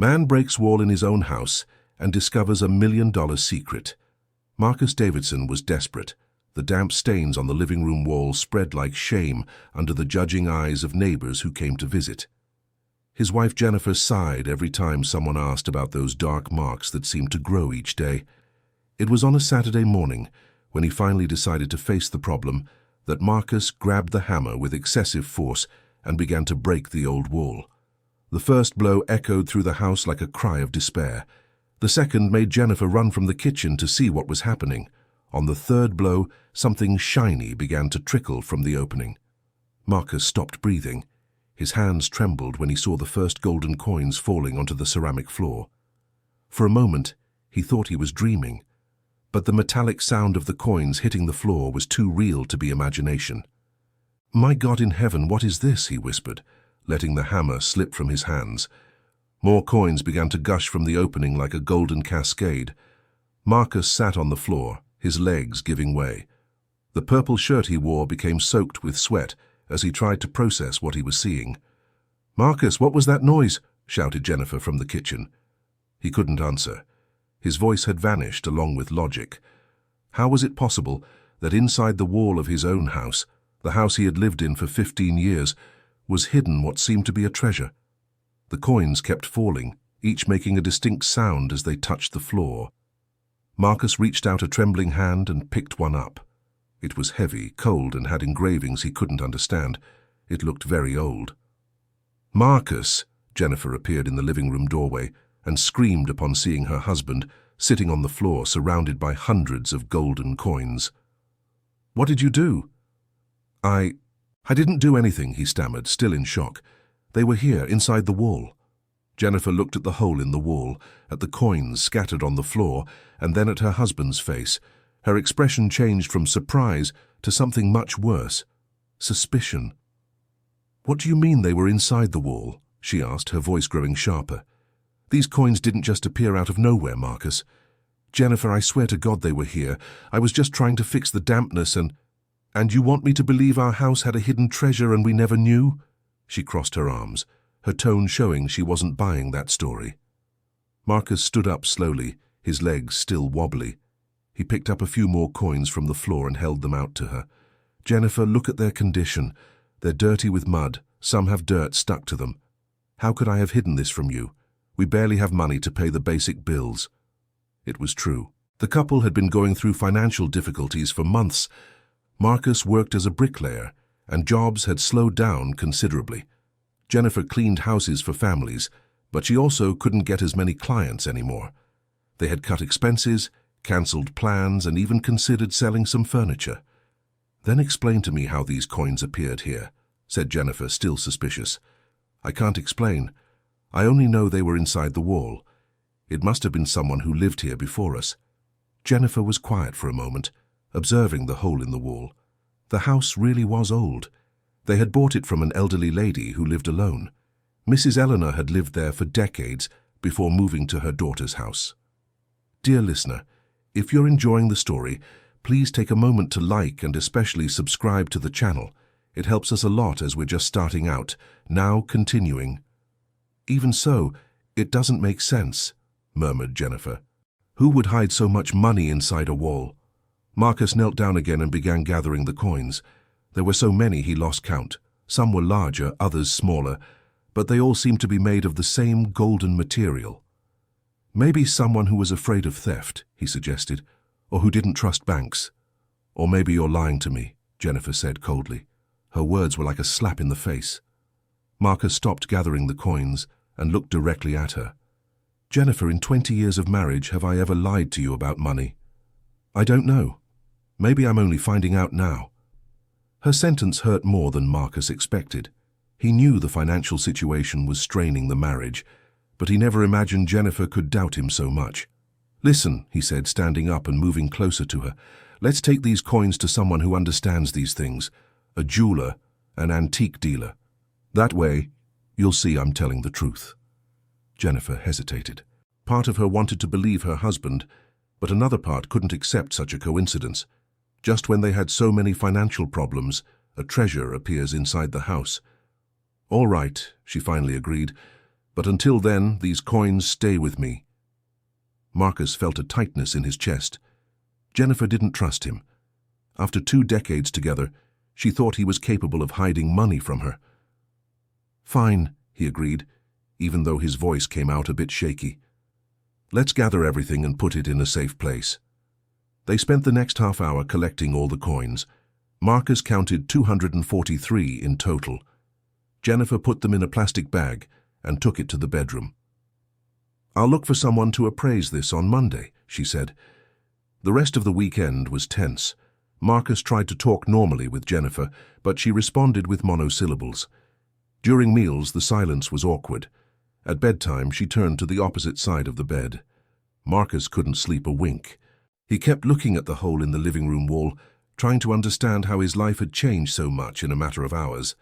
Man breaks wall in his own house and discovers $1 million secret. Marcus Davidson was desperate. The damp stains on the living room wall spread like shame under the judging eyes of neighbors who came to visit. His wife Jennifer sighed every time someone asked about those dark marks that seemed to grow each day. It was on a Saturday morning, when he finally decided to face the problem, that Marcus grabbed the hammer with excessive force and began to break the old wall. The first blow echoed through the house like a cry of despair. The second made Jennifer run from the kitchen to see what was happening. On the third blow, something shiny began to trickle from the opening. Marcus stopped breathing. His hands trembled when he saw the first golden coins falling onto the ceramic floor. For a moment, he thought he was dreaming, but the metallic sound of the coins hitting the floor was too real to be imagination. "My God in heaven, what is this?" he whispered, letting the hammer slip from his hands. More coins began to gush from the opening like a golden cascade. Marcus sat on the floor, his legs giving way. The purple shirt he wore became soaked with sweat as he tried to process what he was seeing. "Marcus, what was that noise?" shouted Jennifer from the kitchen. He couldn't answer. His voice had vanished along with logic. How was it possible that inside the wall of his own house, the house he had lived in for 15 years, was hidden what seemed to be a treasure? The coins kept falling, each making a distinct sound as they touched the floor. Marcus reached out a trembling hand and picked one up. It was heavy, cold, and had engravings he couldn't understand. It looked very old. "Marcus!" Jennifer appeared in the living room doorway and screamed upon seeing her husband sitting on the floor surrounded by hundreds of golden coins. "What did you do?" I didn't do anything," he stammered, still in shock. "They were here, inside the wall." Jennifer looked at the hole in the wall, at the coins scattered on the floor, and then at her husband's face. Her expression changed from surprise to something much worse: suspicion. "What do you mean they were inside the wall?" she asked, her voice growing sharper. "These coins didn't just appear out of nowhere, Marcus. Jennifer, I swear to God they were here. I was just trying to fix the dampness and you want me to believe our house had a hidden treasure and we never knew?" She crossed her arms, her tone showing she wasn't buying that story. Marcus stood up slowly, his legs still wobbly. He picked up a few more coins from the floor and held them out to her. "Jennifer, look at their condition. They're dirty with mud. Some have dirt stuck to them. How could I have hidden this from you? We barely have money to pay the basic bills." It was true. The couple had been going through financial difficulties for months. Marcus worked as a bricklayer, and jobs had slowed down considerably. Jennifer cleaned houses for families, but she also couldn't get as many clients anymore. They had cut expenses, cancelled plans, and even considered selling some furniture. "Then explain to me how these coins appeared here," said Jennifer, still suspicious. "I can't explain. I only know they were inside the wall. It must have been someone who lived here before us." Jennifer was quiet for a moment, observing the hole in the wall. The house really was old. They had bought it from an elderly lady who lived alone. Mrs. Eleanor had lived there for decades before moving to her daughter's house. Dear listener, if you're enjoying the story, please take a moment to like and especially subscribe to the channel. It helps us a lot as we're just starting out. Now continuing. "Even so, it doesn't make sense," murmured Jennifer. "Who would hide so much money inside a wall?" Marcus knelt down again and began gathering the coins. There were so many he lost count. Some were larger, others smaller, but they all seemed to be made of the same golden material. "Maybe someone who was afraid of theft," he suggested, "or who didn't trust banks." "Or maybe you're lying to me," Jennifer said coldly. Her words were like a slap in the face. Marcus stopped gathering the coins and looked directly at her. "Jennifer, in 20 years of marriage, have I ever lied to you about money?" "I don't know. Maybe I'm only finding out now." Her sentence hurt more than Marcus expected. He knew the financial situation was straining the marriage, but he never imagined Jennifer could doubt him so much. "Listen," he said, standing up and moving closer to her. "Let's take these coins to someone who understands these things. A jeweler, an antique dealer. That way, you'll see I'm telling the truth." Jennifer hesitated. Part of her wanted to believe her husband, but another part couldn't accept such a coincidence. Just when they had so many financial problems, a treasure appears inside the house. "All right," she finally agreed. But until then, these coins stay with me." Marcus felt a tightness in his chest. Jennifer didn't trust him. After 2 decades together, she thought he was capable of hiding money from her. "Fine," he agreed, even though his voice came out a bit shaky. "Let's gather everything and put it in a safe place." They spent the next half hour collecting all the coins. Marcus counted 243 in total. Jennifer put them in a plastic bag and took it to the bedroom. "I'll look for someone to appraise this on Monday," she said. The rest of the weekend was tense. Marcus tried to talk normally with Jennifer, but she responded with monosyllables. During meals, the silence was awkward. At bedtime, she turned to the opposite side of the bed. Marcus couldn't sleep a wink. He kept looking at the hole in the living room wall, trying to understand how his life had changed so much in a matter of hours.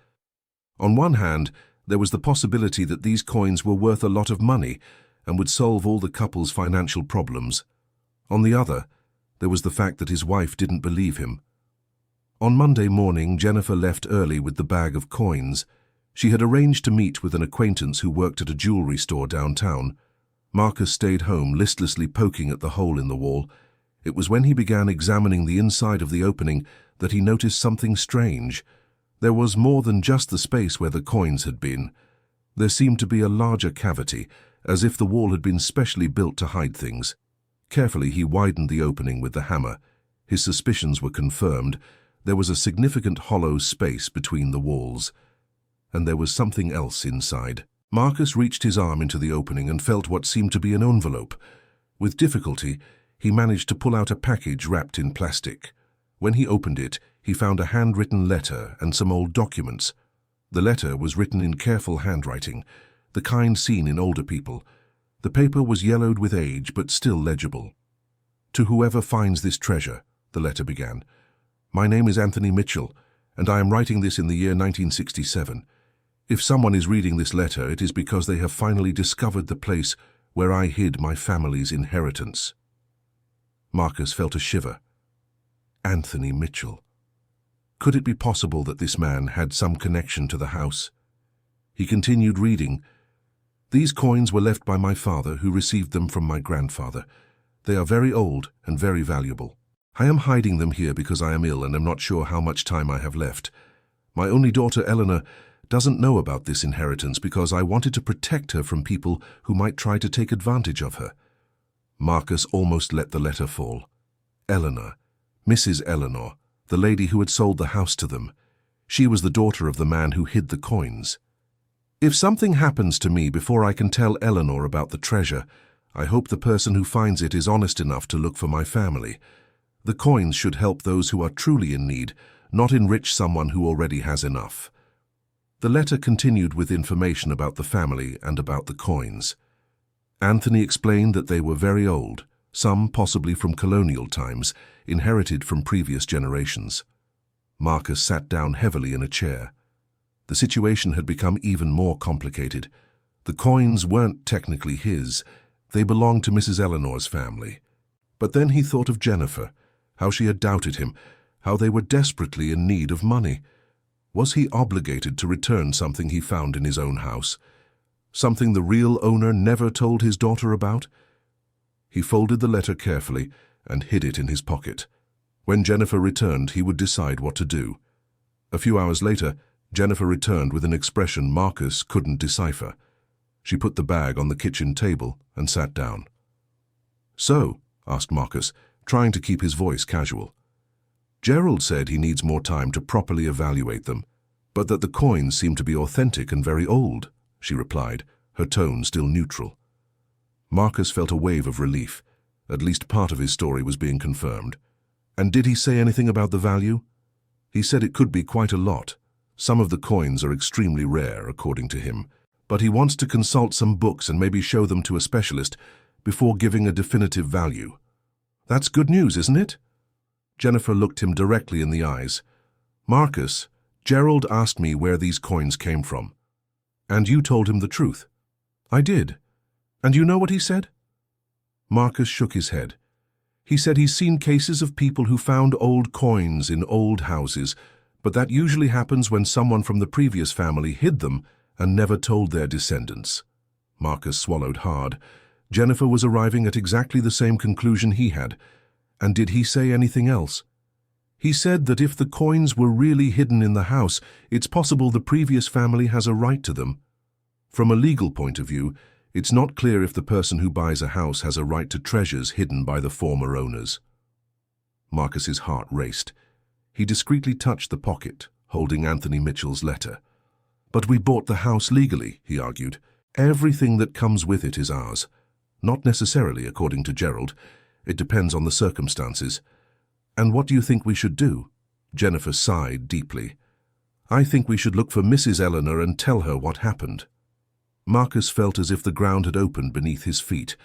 On one hand, there was the possibility that these coins were worth a lot of money and would solve all the couple's financial problems. On the other, there was the fact that his wife didn't believe him. On Monday morning, Jennifer left early with the bag of coins. She had arranged to meet with an acquaintance who worked at a jewelry store downtown. Marcus stayed home, listlessly poking at the hole in the wall. It was when he began examining the inside of the opening that he noticed something strange. There was more than just the space where the coins had been. There seemed to be a larger cavity, as if the wall had been specially built to hide things. Carefully, he widened the opening with the hammer. His suspicions were confirmed. There was a significant hollow space between the walls. And there was something else inside. Marcus reached his arm into the opening and felt what seemed to be an envelope. With difficulty, he managed to pull out a package wrapped in plastic. When he opened it, he found a handwritten letter and some old documents. The letter was written in careful handwriting, the kind seen in older people. The paper was yellowed with age, but still legible. "To whoever finds this treasure," the letter began. "My name is Anthony Mitchell, and I am writing this in the year 1967. If someone is reading this letter, it is because they have finally discovered the place where I hid my family's inheritance." Marcus felt a shiver. Anthony Mitchell. Could it be possible that this man had some connection to the house? He continued reading. "These coins were left by my father, who received them from my grandfather. They are very old and very valuable. I am hiding them here because I am ill and am not sure how much time I have left. My only daughter, Eleanor, doesn't know about this inheritance because I wanted to protect her from people who might try to take advantage of her." Marcus almost let the letter fall. Eleanor, Mrs. Eleanor, the lady who had sold the house to them. She was the daughter of the man who hid the coins. "If something happens to me before I can tell Eleanor about the treasure, I hope the person who finds it is honest enough to look for my family. The coins should help those who are truly in need, not enrich someone who already has enough." The letter continued with information about the family and about the coins. Anthony explained that they were very old, some possibly from colonial times, inherited from previous generations. Marcus sat down heavily in a chair. The situation had become even more complicated. The coins weren't technically his. They belonged to Mrs. Eleanor's family. But then he thought of Jennifer, how she had doubted him, how they were desperately in need of money. Was he obligated to return something he found in his own house? Something the real owner never told his daughter about? He folded the letter carefully and hid it in his pocket. When Jennifer returned, he would decide what to do. A few hours later, Jennifer returned with an expression Marcus couldn't decipher. She put the bag on the kitchen table and sat down. "So?" asked Marcus, trying to keep his voice casual. "Gerald said he needs more time to properly evaluate them, but that the coins seem to be authentic and very old," she replied, her tone still neutral. Marcus felt a wave of relief. At least part of his story was being confirmed. "And did he say anything about the value?" "He said it could be quite a lot. Some of the coins are extremely rare, according to him, but he wants to consult some books and maybe show them to a specialist before giving a definitive value." "That's good news, isn't it?" Jennifer looked him directly in the eyes. "Marcus, Gerald asked me where these coins came from. And you told him the truth." "I did. And you know what he said?" Marcus shook his head. "He said he's seen cases of people who found old coins in old houses, but that usually happens when someone from the previous family hid them and never told their descendants." Marcus swallowed hard. Jennifer was arriving at exactly the same conclusion he had. And did he say anything else? He said that if the coins were really hidden in the house, it's possible the previous family has a right to them. From a legal point of view, it's not clear if the person who buys a house has a right to treasures hidden by the former owners. Marcus's heart raced. He discreetly touched the pocket, holding Anthony Mitchell's letter. But we bought the house legally, he argued. Everything that comes with it is ours. Not necessarily, according to Gerald. It depends on the circumstances. And what do you think we should do? Jennifer sighed deeply. I think we should look for Mrs. Eleanor and tell her what happened. Marcus felt as if the ground had opened beneath his feet.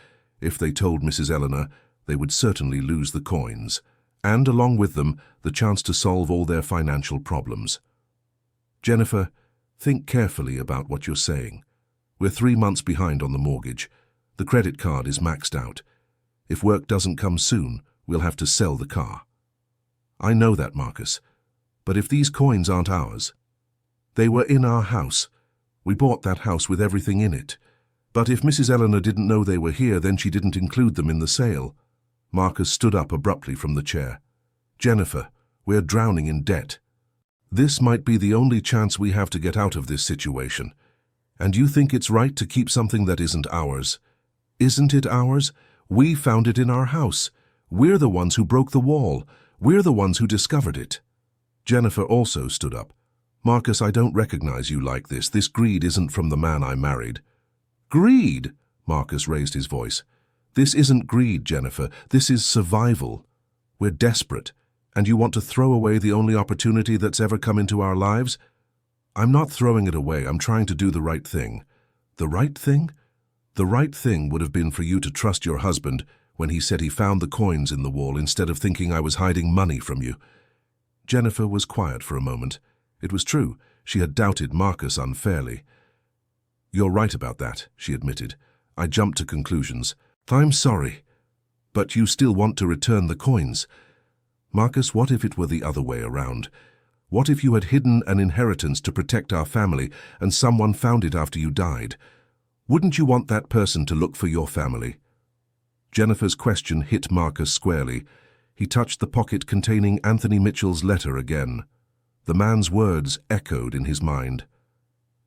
If they told Mrs. Eleanor, they would certainly lose the coins, and along with them, the chance to solve all their financial problems. Jennifer, think carefully about what you're saying. We're 3 months behind on the mortgage. The credit card is maxed out. If work doesn't come soon, we'll have to sell the car. I know that, Marcus. But if these coins aren't ours, they were in our house. We bought that house with everything in it. But if Mrs. Eleanor didn't know they were here, then she didn't include them in the sale. Marcus stood up abruptly from the chair. Jennifer, we're drowning in debt. This might be the only chance we have to get out of this situation. And you think it's right to keep something that isn't ours? Isn't it ours? We found it in our house. We're the ones who broke the wall. We're the ones who discovered it. Jennifer also stood up. Marcus, I don't recognize you like this. This greed isn't from the man I married. Greed? Marcus raised his voice. This isn't greed, Jennifer. This is survival. We're desperate, and you want to throw away the only opportunity that's ever come into our lives? I'm not throwing it away. I'm trying to do the right thing. The right thing? The right thing would have been for you to trust your husband when he said he found the coins in the wall instead of thinking I was hiding money from you. Jennifer was quiet for a moment. It was true. She had doubted Marcus unfairly. You're right about that, she admitted. I jumped to conclusions. I'm sorry. But you still want to return the coins. Marcus, what if it were the other way around? What if you had hidden an inheritance to protect our family and someone found it after you died? Wouldn't you want that person to look for your family? Jennifer's question hit Marcus squarely. He touched the pocket containing Anthony Mitchell's letter again. The man's words echoed in his mind.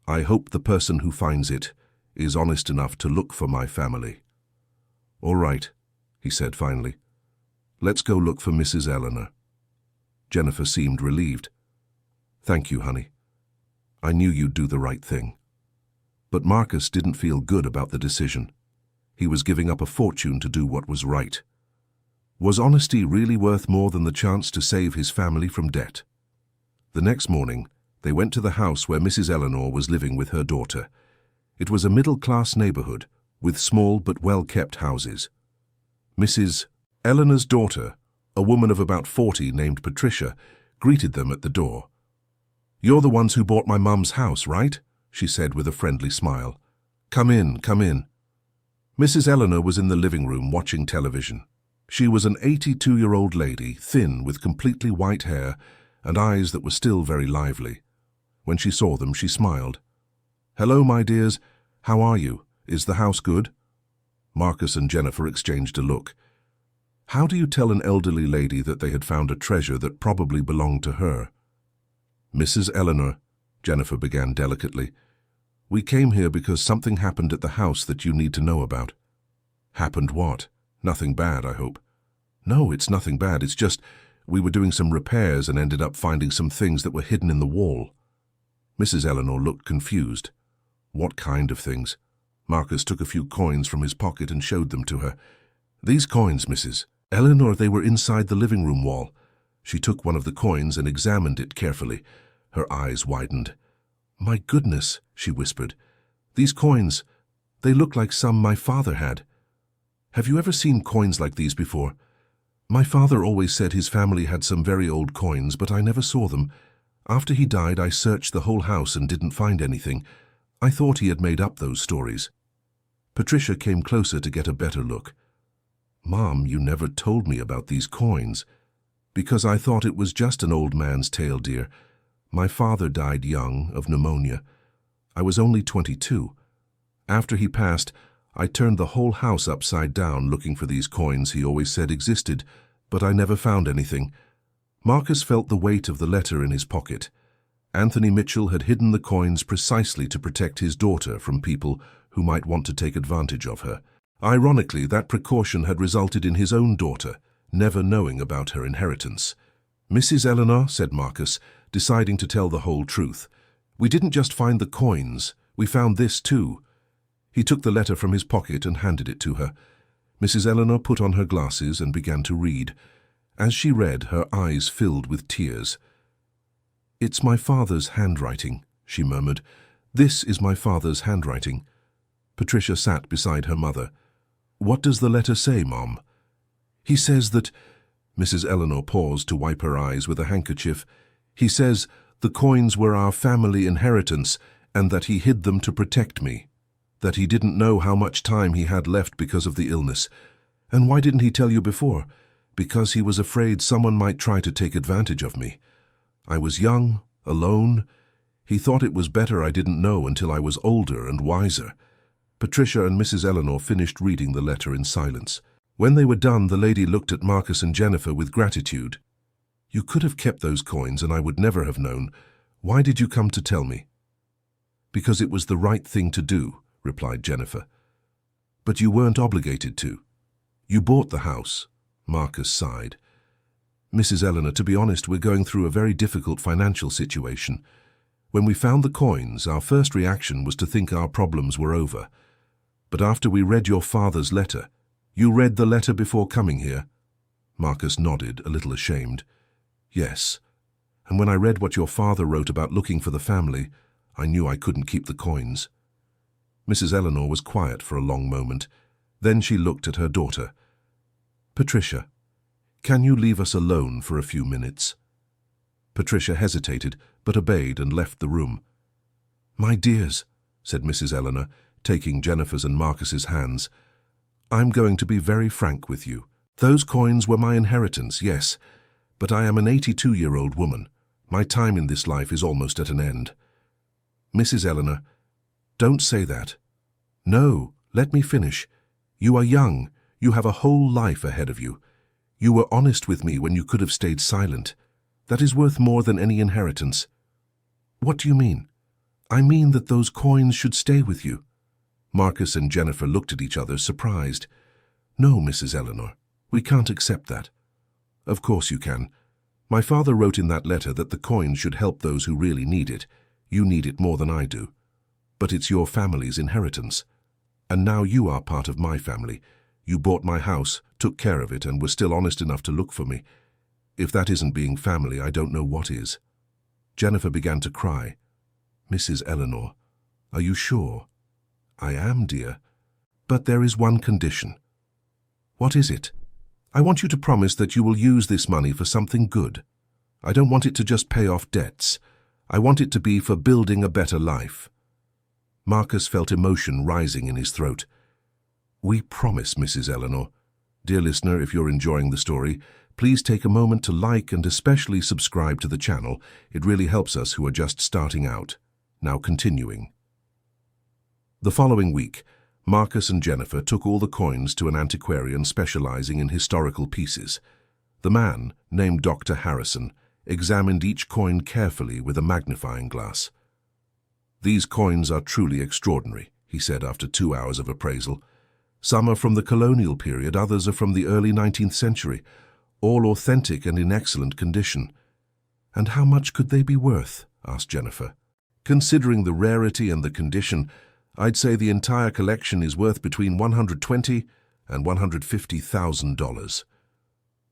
I hope the person who finds it is honest enough to look for my family. All right, he said finally. Let's go look for Mrs. Eleanor. Jennifer seemed relieved. Thank you, honey. I knew you'd do the right thing. But Marcus didn't feel good about the decision. He was giving up a fortune to do what was right. Was honesty really worth more than the chance to save his family from debt? The next morning, they went to the house where Mrs. Eleanor was living with her daughter. It was a middle-class neighborhood with small but well-kept houses. Mrs. Eleanor's daughter, a woman of about 40 named Patricia, greeted them at the door. You're the ones who bought my mum's house, right? She said with a friendly smile. Come in, come in. Mrs. Eleanor was in the living room watching television. She was an 82-year-old lady, thin with completely white hair and eyes that were still very lively. When she saw them, she smiled. Hello, my dears. How are you? Is the house good? Marcus and Jennifer exchanged a look. How do you tell an elderly lady that they had found a treasure that probably belonged to her? Mrs. Eleanor, Jennifer began delicately, we came here because something happened at the house that you need to know about. Happened what? Nothing bad, I hope. No, it's nothing bad. It's just we were doing some repairs and ended up finding some things that were hidden in the wall. Mrs. Eleanor looked confused. What kind of things? Marcus took a few coins from his pocket and showed them to her. These coins, Mrs. Eleanor, they were inside the living room wall. She took one of the coins and examined it carefully. Her eyes widened. My goodness, she whispered. These coins, they look like some my father had. Have you ever seen coins like these before? My father always said his family had some very old coins, but I never saw them. After he died, I searched the whole house and didn't find anything. I thought he had made up those stories. Patricia came closer to get a better look. Mom, you never told me about these coins. Because I thought it was just an old man's tale, dear. My father died young, of pneumonia. I was only 22. After he passed, I turned the whole house upside down looking for these coins he always said existed, but I never found anything. Marcus felt the weight of the letter in his pocket. Anthony Mitchell had hidden the coins precisely to protect his daughter from people who might want to take advantage of her. Ironically, that precaution had resulted in his own daughter never knowing about her inheritance. "Mrs. Eleanor," said Marcus, deciding to tell the whole truth, "we didn't just find the coins, we found this too." He took the letter from his pocket and handed it to her. Mrs. Eleanor put on her glasses and began to read. As she read, her eyes filled with tears. "It's my father's handwriting," she murmured. "This is my father's handwriting." Patricia sat beside her mother. "What does the letter say, Mom?" "He says that—" Mrs. Eleanor paused to wipe her eyes with a handkerchief. "He says the coins were our family inheritance and that he hid them to protect me. That he didn't know how much time he had left because of the illness. And why didn't he tell you before? Because he was afraid someone might try to take advantage of me. I was young, alone. He thought it was better I didn't know until I was older and wiser." Patricia and Mrs. Eleanor finished reading the letter in silence. When they were done, the lady looked at Marcus and Jennifer with gratitude. "You could have kept those coins and I would never have known. Why did you come to tell me?" "Because it was the right thing to do," replied Jennifer. "But you weren't obligated to. You bought the house." Marcus sighed. "Mrs. Eleanor, to be honest, we're going through a very difficult financial situation. When we found the coins, our first reaction was to think our problems were over. But after we read your father's letter—" "You read the letter before coming here?" Marcus nodded, a little ashamed. "Yes. And when I read what your father wrote about looking for the family, I knew I couldn't keep the coins." Mrs. Eleanor was quiet for a long moment. Then she looked at her daughter. "Patricia, can you leave us alone for a few minutes?" Patricia hesitated, but obeyed and left the room. "My dears," said Mrs. Eleanor, taking Jennifer's and Marcus's hands, "I'm going to be very frank with you. Those coins were my inheritance, yes, but I am an 82-year-old woman. My time in this life is almost at an end." "Mrs. Eleanor, don't say that." "No, let me finish. You are young. You have a whole life ahead of you. You were honest with me when you could have stayed silent. That is worth more than any inheritance." "What do you mean?" "I mean that those coins should stay with you." Marcus and Jennifer looked at each other, surprised. "No, Mrs. Eleanor, we can't accept that." "Of course you can. My father wrote in that letter that the coins should help those who really need it. You need it more than I do. But it's your family's inheritance. And now you are part of my family. You bought my house, took care of it, and were still honest enough to look for me. If that isn't being family, I don't know what is." Jennifer began to cry. "Mrs. Eleanor, are you sure?" "I am, dear. But there is one condition." "What is it?" "I want you to promise that you will use this money for something good. I don't want it to just pay off debts. I want it to be for building a better life." Marcus felt emotion rising in his throat. "We promise, Mrs. Eleanor." Dear listener, if you're enjoying the story, please take a moment to like and especially subscribe to the channel. It really helps us who are just starting out. Now continuing. The following week, Marcus and Jennifer took all the coins to an antiquarian specializing in historical pieces. The man, named Dr. Harrison, examined each coin carefully with a magnifying glass. "These coins are truly extraordinary," he said after 2 hours of appraisal. "Some are from the colonial period, others are from the early 19th century, all authentic and in excellent condition." "And how much could they be worth?" asked Jennifer. "Considering the rarity and the condition, I'd say the entire collection is worth between $120,000 and $150,000.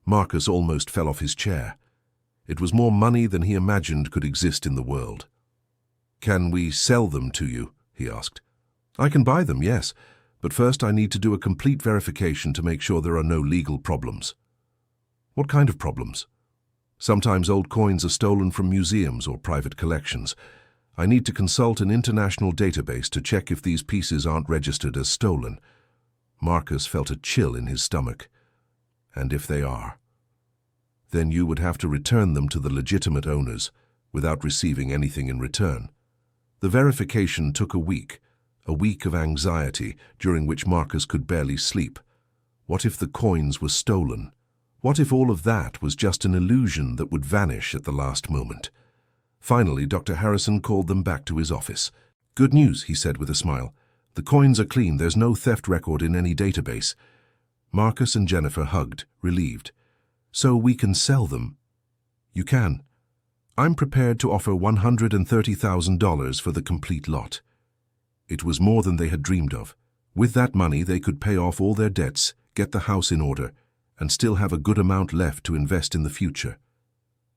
Marcus almost fell off his chair. It was more money than he imagined could exist in the world. "Can we sell them to you?" he asked. "I can buy them, yes, but first I need to do a complete verification to make sure there are no legal problems." "What kind of problems?" "Sometimes old coins are stolen from museums or private collections. I need to consult an international database to check if these pieces aren't registered as stolen." Marcus felt a chill in his stomach. "And if they are? Then you would have to return them to the legitimate owners without receiving anything in return." The verification took a week. a week of anxiety during which Marcus could barely sleep. What if the coins were stolen? What if all of that was just an illusion that would vanish at the last moment? Finally, Dr. Harrison called them back to his office. "Good news," he said with a smile. "The coins are clean. There's no theft record in any database." Marcus and Jennifer hugged, relieved. "So we can sell them?" "You can. I'm prepared to offer $130,000 for the complete lot." It was more than they had dreamed of. With that money, they could pay off all their debts, get the house in order, and still have a good amount left to invest in the future.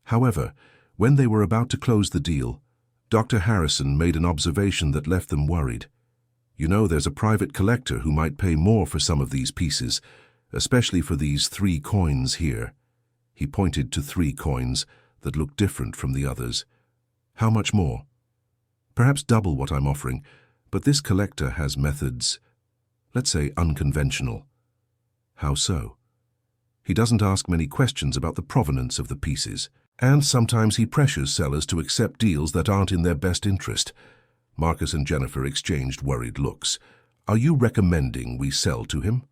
However, when they were about to close the deal, Dr. Harrison made an observation that left them worried. "You know, there's a private collector who might pay more for some of these pieces, especially for these 3 coins here." He pointed to 3 coins that looked different from the others. "How much more?" "Perhaps double what I'm offering, but this collector has methods, let's say, unconventional." "How so?" "He doesn't ask many questions about the provenance of the pieces, and sometimes he pressures sellers to accept deals that aren't in their best interest." Marcus and Jennifer exchanged worried looks. "Are you recommending we sell to him?"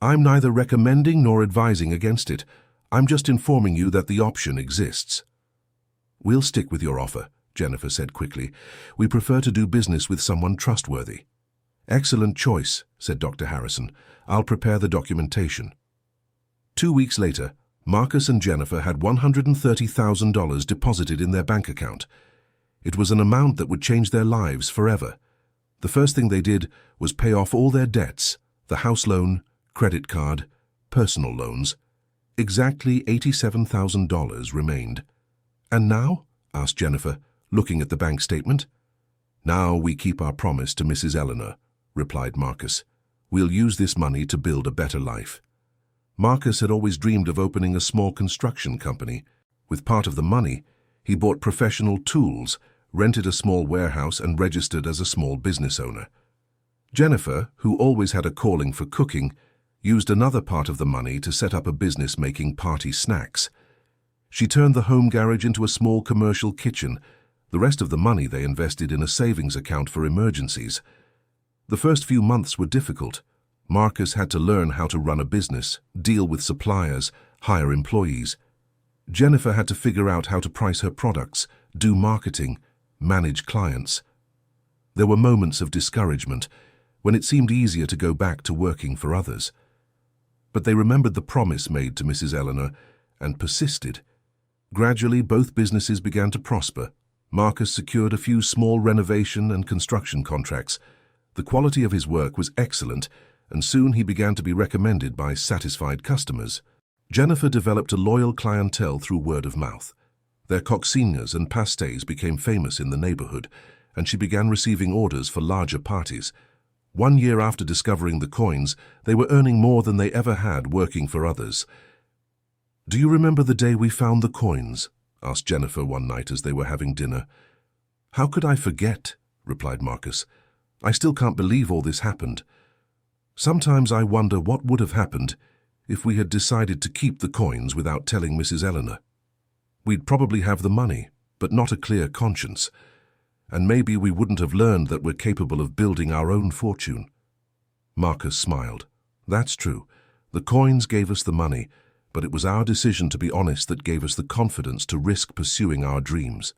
"I'm neither recommending nor advising against it. I'm just informing you that the option exists." "We'll stick with your offer," Jennifer said quickly. "We prefer to do business with someone trustworthy." "Excellent choice," said Dr. Harrison. "I'll prepare the documentation." 2 weeks later, Marcus and Jennifer had $130,000 deposited in their bank account. It was an amount that would change their lives forever. The first thing they did was pay off all their debts, the house loan, credit card, personal loans. Exactly $87,000 remained. "And now?" asked Jennifer, looking at the bank statement. "Now we keep our promise to Mrs. Eleanor," replied Marcus. "We'll use this money to build a better life." Marcus had always dreamed of opening a small construction company. With part of the money, he bought professional tools, rented a small warehouse, and registered as a small business owner. Jennifer, who always had a calling for cooking, used another part of the money to set up a business making party snacks. She turned the home garage into a small commercial kitchen. The rest of the money they invested in a savings account for emergencies. The first few months were difficult. Marcus had to learn how to run a business, deal with suppliers, hire employees. Jennifer had to figure out how to price her products, do marketing, manage clients. There were moments of discouragement when it seemed easier to go back to working for others. But they remembered the promise made to Mrs. Eleanor and persisted. Gradually, both businesses began to prosper. Marcus secured a few small renovation and construction contracts. The quality of his work was excellent, and soon he began to be recommended by satisfied customers. Jennifer developed a loyal clientele through word of mouth. Their coccinelles and pastéis became famous in the neighborhood, and she began receiving orders for larger parties. 1 year after discovering the coins, they were earning more than they ever had working for others. "Do you remember the day we found the coins?" asked Jennifer one night as they were having dinner. "How could I forget?" replied Marcus. "I still can't believe all this happened. Sometimes I wonder what would have happened if we had decided to keep the coins without telling Mrs. Eleanor. We'd probably have the money, but not a clear conscience. And maybe we wouldn't have learned that we're capable of building our own fortune." Marcus smiled. "That's true. The coins gave us the money, but it was our decision to be honest that gave us the confidence to risk pursuing our dreams."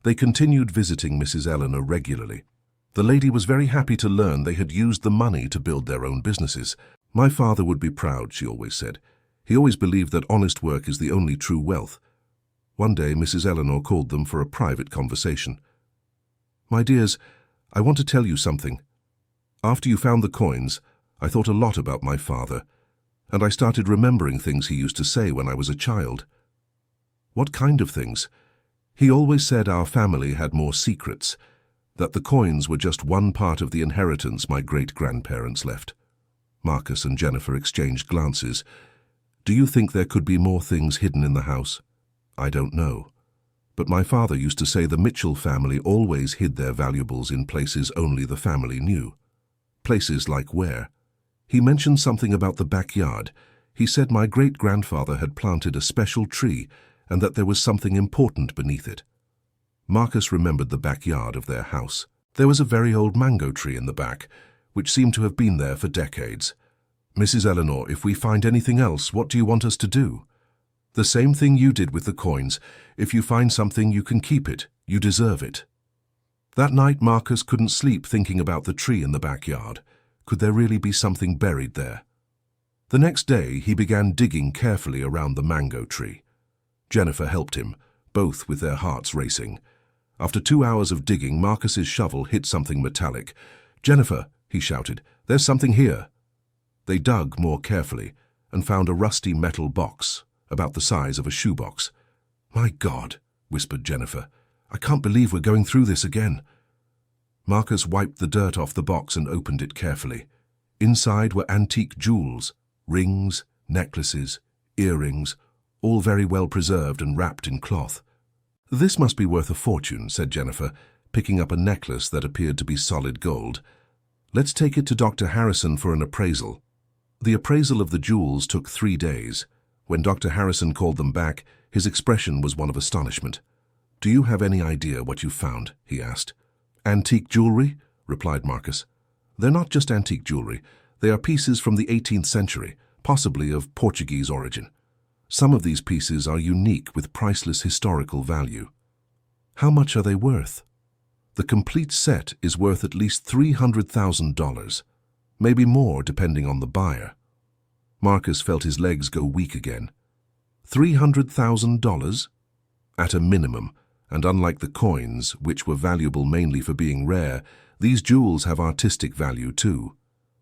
They continued visiting Mrs. Eleanor regularly. The lady was very happy to learn they had used the money to build their own businesses. "My father would be proud," she always said. "He always believed that honest work is the only true wealth." One day, Mrs. Eleanor called them for a private conversation. "My dears, I want to tell you something. After you found the coins, I thought a lot about my father, and I started remembering things he used to say when I was a child." "What kind of things?" "He always said our family had more secrets, that the coins were just one part of the inheritance my great-grandparents left." Marcus and Jennifer exchanged glances. "Do you think there could be more things hidden in the house?" "I don't know. But my father used to say the Mitchell family always hid their valuables in places only the family knew." "Places like where?" "He mentioned something about the backyard. He said my great-grandfather had planted a special tree and that there was something important beneath it." Marcus remembered the backyard of their house. There was a very old mango tree in the back, which seemed to have been there for decades. "Mrs. Eleanor, if we find anything else, what do you want us to do?" "The same thing you did with the coins. If you find something, you can keep it. You deserve it." That night, Marcus couldn't sleep thinking about the tree in the backyard. Could there really be something buried there? The next day, he began digging carefully around the mango tree. Jennifer helped him, both with their hearts racing. After 2 hours of digging, Marcus's shovel hit something metallic. "Jennifer," he shouted, "there's something here." They dug more carefully and found a rusty metal box, about the size of a shoebox. "My God," whispered Jennifer, "I can't believe we're going through this again." Marcus wiped the dirt off the box and opened it carefully. Inside were antique jewels, rings, necklaces, earrings, all very well preserved and wrapped in cloth. "This must be worth a fortune," said Jennifer, picking up a necklace that appeared to be solid gold. "Let's take it to Dr. Harrison for an appraisal." The appraisal of the jewels took 3 days. When Dr. Harrison called them back, his expression was one of astonishment. "Do you have any idea what you found?" he asked. "Antique jewelry," replied Marcus. "They're not just antique jewelry. They are pieces from the 18th century, possibly of Portuguese origin. Some of these pieces are unique with priceless historical value." "How much are they worth?" "The complete set is worth at least $300,000, maybe more depending on the buyer." Marcus felt his legs go weak again. $300,000? At a minimum, and unlike the coins, which were valuable mainly for being rare, these jewels have artistic value too.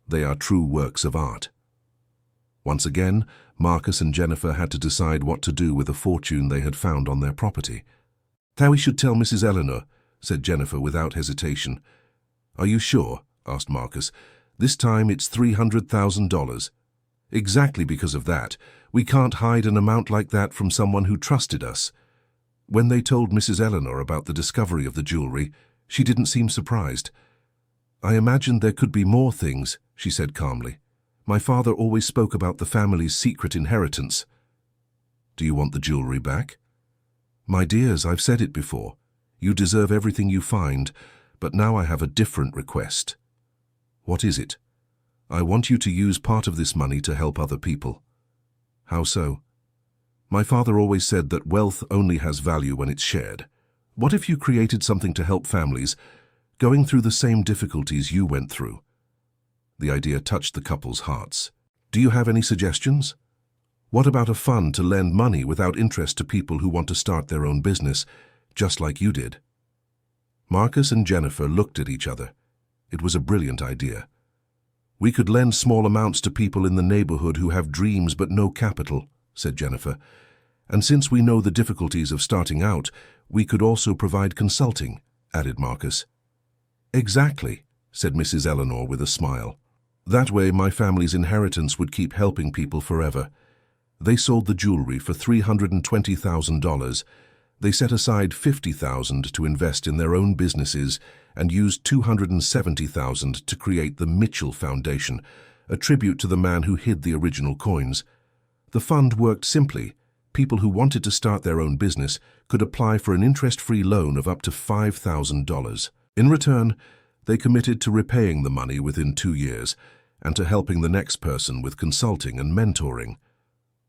They are true works of art. Once again, Marcus and Jennifer had to decide what to do with a fortune they had found on their property. "How we should tell Mrs. Eleanor," said Jennifer without hesitation. "Are you sure?" asked Marcus. "This time it's $300,000. "Exactly because of that. We can't hide an amount like that from someone who trusted us." When they told Mrs. Eleanor about the discovery of the jewelry, she didn't seem surprised. "I imagined there could be more things," she said calmly. "My father always spoke about the family's secret inheritance." "Do you want the jewelry back?" "My dears, I've said it before. You deserve everything you find, but now I have a different request." "What is it?" "I want you to use part of this money to help other people." "How so?" "My father always said that wealth only has value when it's shared. What if you created something to help families going through the same difficulties you went through?" The idea touched the couple's hearts. "Do you have any suggestions?" "What about a fund to lend money without interest to people who want to start their own business, just like you did?" Marcus and Jennifer looked at each other. It was a brilliant idea. "We could lend small amounts to people in the neighborhood who have dreams but no capital," said Jennifer. "And since we know the difficulties of starting out, we could also provide consulting," added Marcus. "Exactly," said Mrs. Eleanor with a smile. "That way my family's inheritance would keep helping people forever." They sold the jewelry for $320,000. They set aside $50,000 to invest in their own businesses and used $270,000 to create the Mitchell Foundation, a tribute to the man who hid the original coins. The fund worked simply. People who wanted to start their own business could apply for an interest-free loan of up to $5,000. In return, they committed to repaying the money within 2 years and to helping the next person with consulting and mentoring.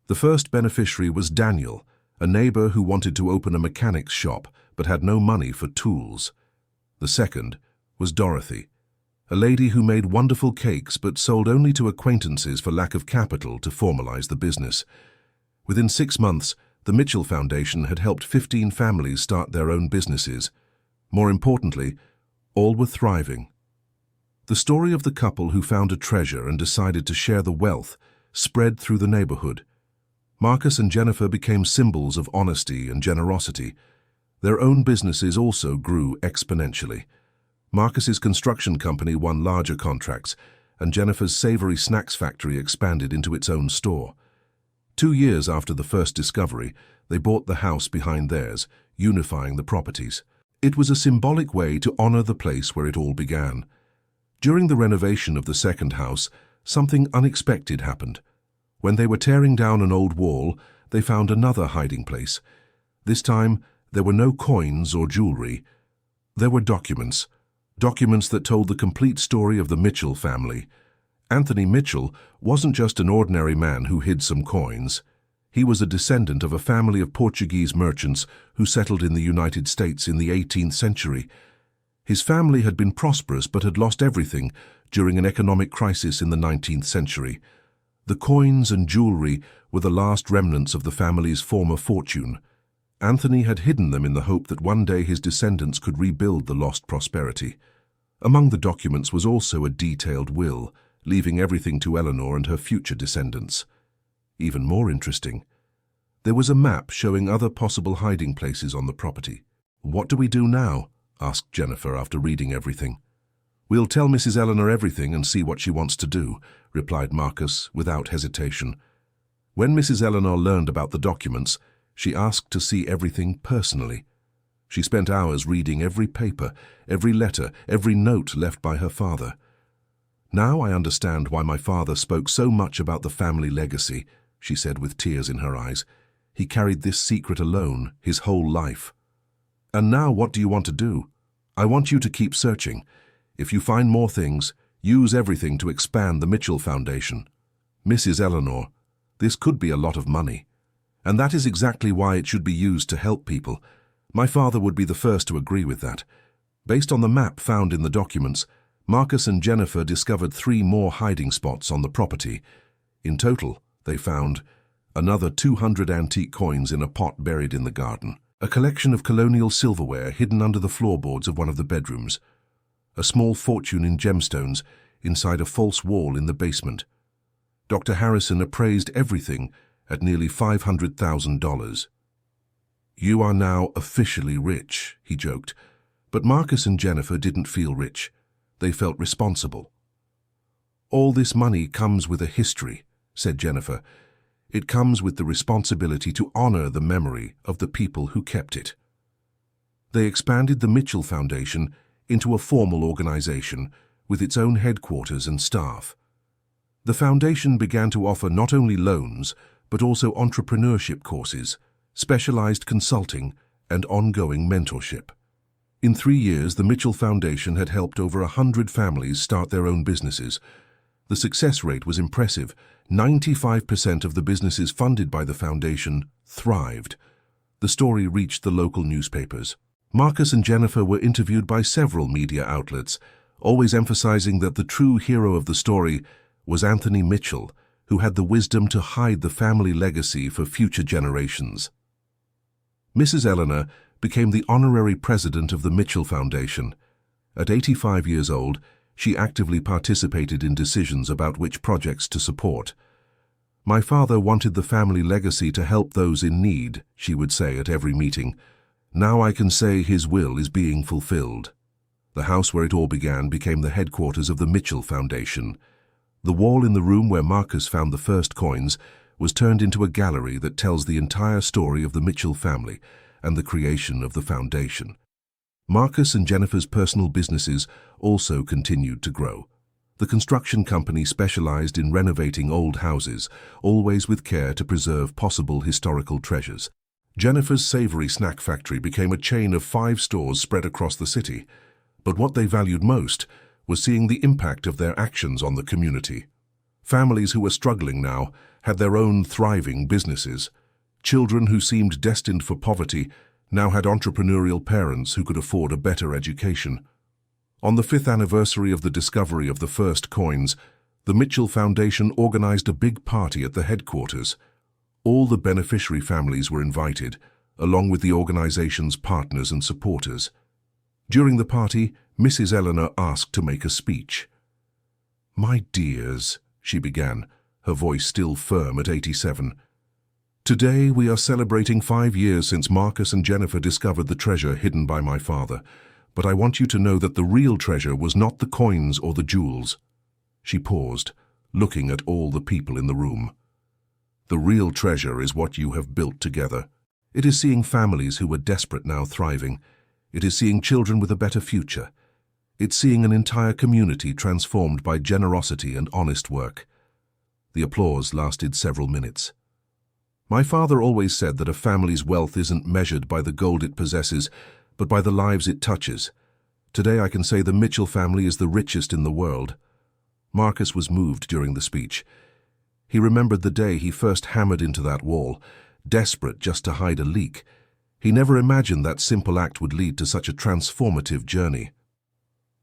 The first beneficiary was Daniel, a neighbor who wanted to open a mechanic's shop but had no money for tools. The second was Dorothy, a lady who made wonderful cakes but sold only to acquaintances for lack of capital to formalize the business. Within 6 months, the Mitchell Foundation had helped 15 families start their own businesses. More importantly, all were thriving. The story of the couple who found a treasure and decided to share the wealth spread through the neighborhood. Marcus and Jennifer became symbols of honesty and generosity. Their own businesses also grew exponentially. Marcus's construction company won larger contracts, and Jennifer's savory snacks factory expanded into its own store. 2 years after the first discovery, they bought the house behind theirs, unifying the properties. It was a symbolic way to honor the place where it all began. During the renovation of the second house, something unexpected happened. When they were tearing down an old wall, they found another hiding place. This time, there were no coins or jewelry. There were documents, Documents that told the complete story of the Mitchell family. Anthony Mitchell wasn't just an ordinary man who hid some coins. He was a descendant of a family of Portuguese merchants who settled in the United States in the 18th century. His family had been prosperous but had lost everything during an economic crisis in the 19th century. The coins and jewelry were the last remnants of the family's former fortune. Anthony had hidden them in the hope that one day his descendants could rebuild the lost prosperity. Among the documents was also a detailed will, leaving everything to Eleanor and her future descendants. Even more interesting, there was a map showing other possible hiding places on the property. "What do we do now?" asked Jennifer after reading everything. "We'll tell Mrs. Eleanor everything and see what she wants to do," replied Marcus without hesitation. When Mrs. Eleanor learned about the documents, she asked to see everything personally. She spent hours reading every paper, every letter, every note left by her father. "Now I understand why my father spoke so much about the family legacy," she said with tears in her eyes. "He carried this secret alone his whole life." "And now what do you want to do?" "I want you to keep searching. If you find more things, use everything to expand the Mitchell Foundation." "Mrs. Eleanor, this could be a lot of money. And that is exactly why it should be used to help people. My father would be the first to agree with that." Based on the map found in the documents, Marcus and Jennifer discovered 3 more hiding spots on the property. In total, they found another 200 antique coins in a pot buried in the garden, a collection of colonial silverware hidden under the floorboards of one of the bedrooms, a small fortune in gemstones inside a false wall in the basement. Dr. Harrison appraised everything at nearly $500,000. "You are now officially rich," he joked. But Marcus and Jennifer didn't feel rich. They felt responsible. "All this money comes with a history," said Jennifer. "It comes with the responsibility to honor the memory of the people who kept it." They expanded the Mitchell Foundation into a formal organization with its own headquarters and staff. The foundation began to offer not only loans, but also entrepreneurship courses, specialized consulting, and ongoing mentorship. In 3 years, the Mitchell Foundation had helped over 100 families start their own businesses. The success rate was impressive. 95% of the businesses funded by the foundation thrived. The story reached the local newspapers. Marcus and Jennifer were interviewed by several media outlets, always emphasizing that the true hero of the story was Anthony Mitchell, who had the wisdom to hide the family legacy for future generations. Mrs. Eleanor became the honorary president of the Mitchell Foundation. At 85 years old, she actively participated in decisions about which projects to support. "My father wanted the family legacy to help those in need," she would say at every meeting. "Now I can say his will is being fulfilled." The house where it all began became the headquarters of the Mitchell Foundation. The wall in the room where Marcus found the first coins was turned into a gallery that tells the entire story of the Mitchell family and the creation of the foundation. Marcus and Jennifer's personal businesses also continued to grow. The construction company specialized in renovating old houses, always with care to preserve possible historical treasures. Jennifer's Savory Snack Factory became a chain of 5 stores spread across the city. But what they valued most was seeing the impact of their actions on the community. Families who were struggling now had their own thriving businesses. Children who seemed destined for poverty now had entrepreneurial parents who could afford a better education. On the 5th anniversary of the discovery of the first coins, the Mitchell Foundation organized a big party at the headquarters. All the beneficiary families were invited, along with the organization's partners and supporters. During the party, Mrs. Eleanor asked to make a speech. "My dears," she began, her voice still firm at 87. "Today we are celebrating 5 years since Marcus and Jennifer discovered the treasure hidden by my father. But I want you to know that the real treasure was not the coins or the jewels." She paused, looking at all the people in the room. "The real treasure is what you have built together. It is seeing families who were desperate now thriving. It is seeing children with a better future. It's seeing an entire community transformed by generosity and honest work." The applause lasted several minutes. "My father always said that a family's wealth isn't measured by the gold it possesses, but by the lives it touches. Today I can say the Mitchell family is the richest in the world." Marcus was moved during the speech. He remembered the day he first hammered into that wall, desperate just to hide a leak. He never imagined that simple act would lead to such a transformative journey.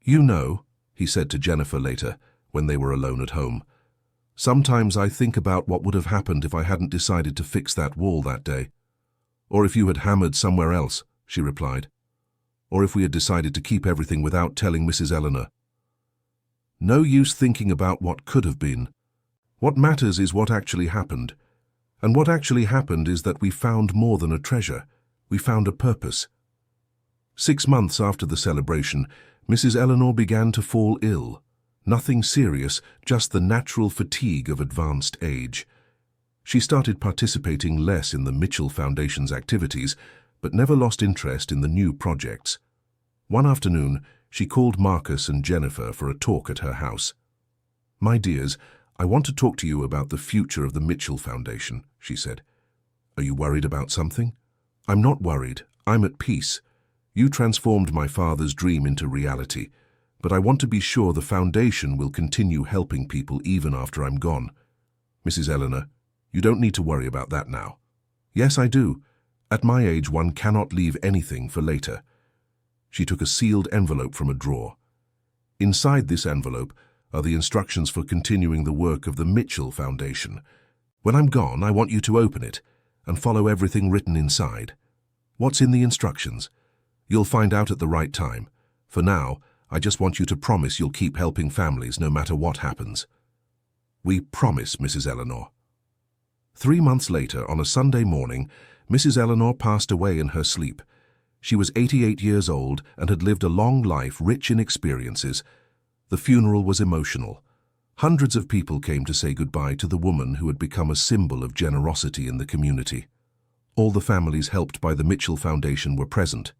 "You know," he said to Jennifer later, when they were alone at home, "sometimes I think about what would have happened if I hadn't decided to fix that wall that day. Or if you had hammered somewhere else," she replied. "Or if we had decided to keep everything without telling Mrs. Eleanor. No use thinking about what could have been. What matters is what actually happened. And what actually happened is that we found more than a treasure. We found a purpose." 6 months after the celebration, Mrs. Eleanor began to fall ill. Nothing serious, just the natural fatigue of advanced age. She started participating less in the Mitchell Foundation's activities, but never lost interest in the new projects. One afternoon, she called Marcus and Jennifer for a talk at her house. "My dears, I want to talk to you about the future of the Mitchell Foundation," she said. "Are you worried about something?" "I'm not worried. I'm at peace. You transformed my father's dream into reality, but I want to be sure the foundation will continue helping people even after I'm gone. Mrs. Eleanor, you don't need to worry about that now." "Yes, I do. At my age, one cannot leave anything for later." She took a sealed envelope from a drawer. Inside this envelope are the instructions for continuing the work of the Mitchell Foundation. "When I'm gone, I want you to open it and follow everything written inside." "What's in the instructions?" "You'll find out at the right time. For now, I just want you to promise you'll keep helping families no matter what happens." "We promise, Mrs. Eleanor." 3 months later, on a Sunday morning, Mrs. Eleanor passed away in her sleep. She was 88 years old and had lived a long life rich in experiences. The funeral was emotional. Hundreds of people came to say goodbye to the woman who had become a symbol of generosity in the community. All the families helped by the Mitchell Foundation were present.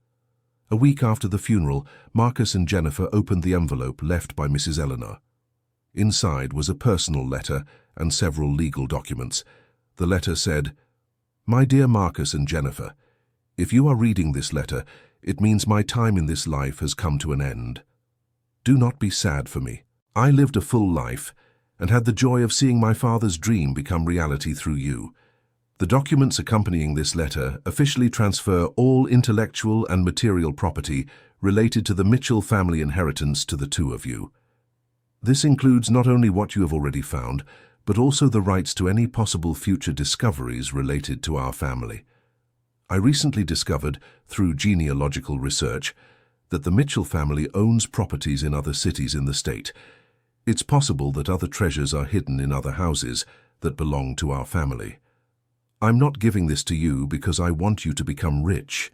A week after the funeral, Marcus and Jennifer opened the envelope left by Mrs. Eleanor. Inside was a personal letter and several legal documents. The letter said, "My dear Marcus and Jennifer, if you are reading this letter, it means my time in this life has come to an end. Do not be sad for me. I lived a full life and had the joy of seeing my father's dream become reality through you. The documents accompanying this letter officially transfer all intellectual and material property related to the Mitchell family inheritance to the two of you. This includes not only what you have already found, but also the rights to any possible future discoveries related to our family. I recently discovered, through genealogical research, that the Mitchell family owns properties in other cities in the state. It's possible that other treasures are hidden in other houses that belong to our family. I'm not giving this to you because I want you to become rich.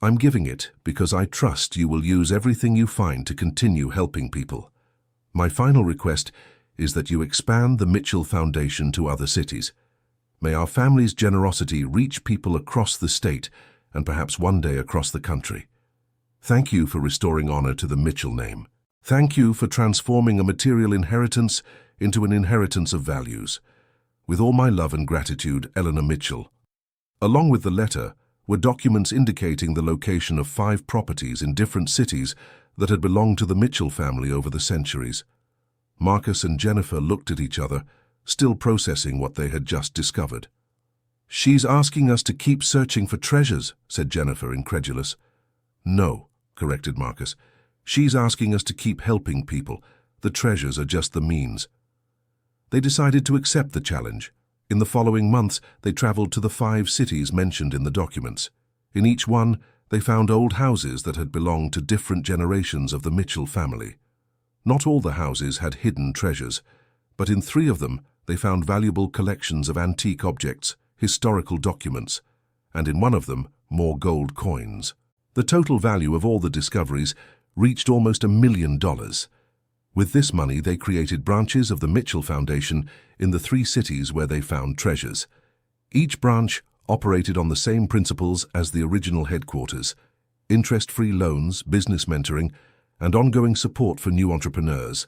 I'm giving it because I trust you will use everything you find to continue helping people. My final request is that you expand the Mitchell Foundation to other cities. May our family's generosity reach people across the state and perhaps one day across the country. Thank you for restoring honor to the Mitchell name. Thank you for transforming a material inheritance into an inheritance of values. With all my love and gratitude, Eleanor Mitchell." Along with the letter were documents indicating the location of 5 properties in different cities that had belonged to the Mitchell family over the centuries. Marcus and Jennifer looked at each other, still processing what they had just discovered. "She's asking us to keep searching for treasures," said Jennifer, incredulous. "No," corrected Marcus. "She's asking us to keep helping people. The treasures are just the means." They decided to accept the challenge. In the following months, they traveled to the 5 cities mentioned in the documents. In each one, they found old houses that had belonged to different generations of the Mitchell family. Not all the houses had hidden treasures, but in 3 of them, they found valuable collections of antique objects, historical documents, and in one of them, more gold coins. The total value of all the discoveries reached almost $1 million. With this money, they created branches of the Mitchell Foundation in the 3 cities where they found treasures. Each branch operated on the same principles as the original headquarters: interest-free loans, business mentoring, and ongoing support for new entrepreneurs.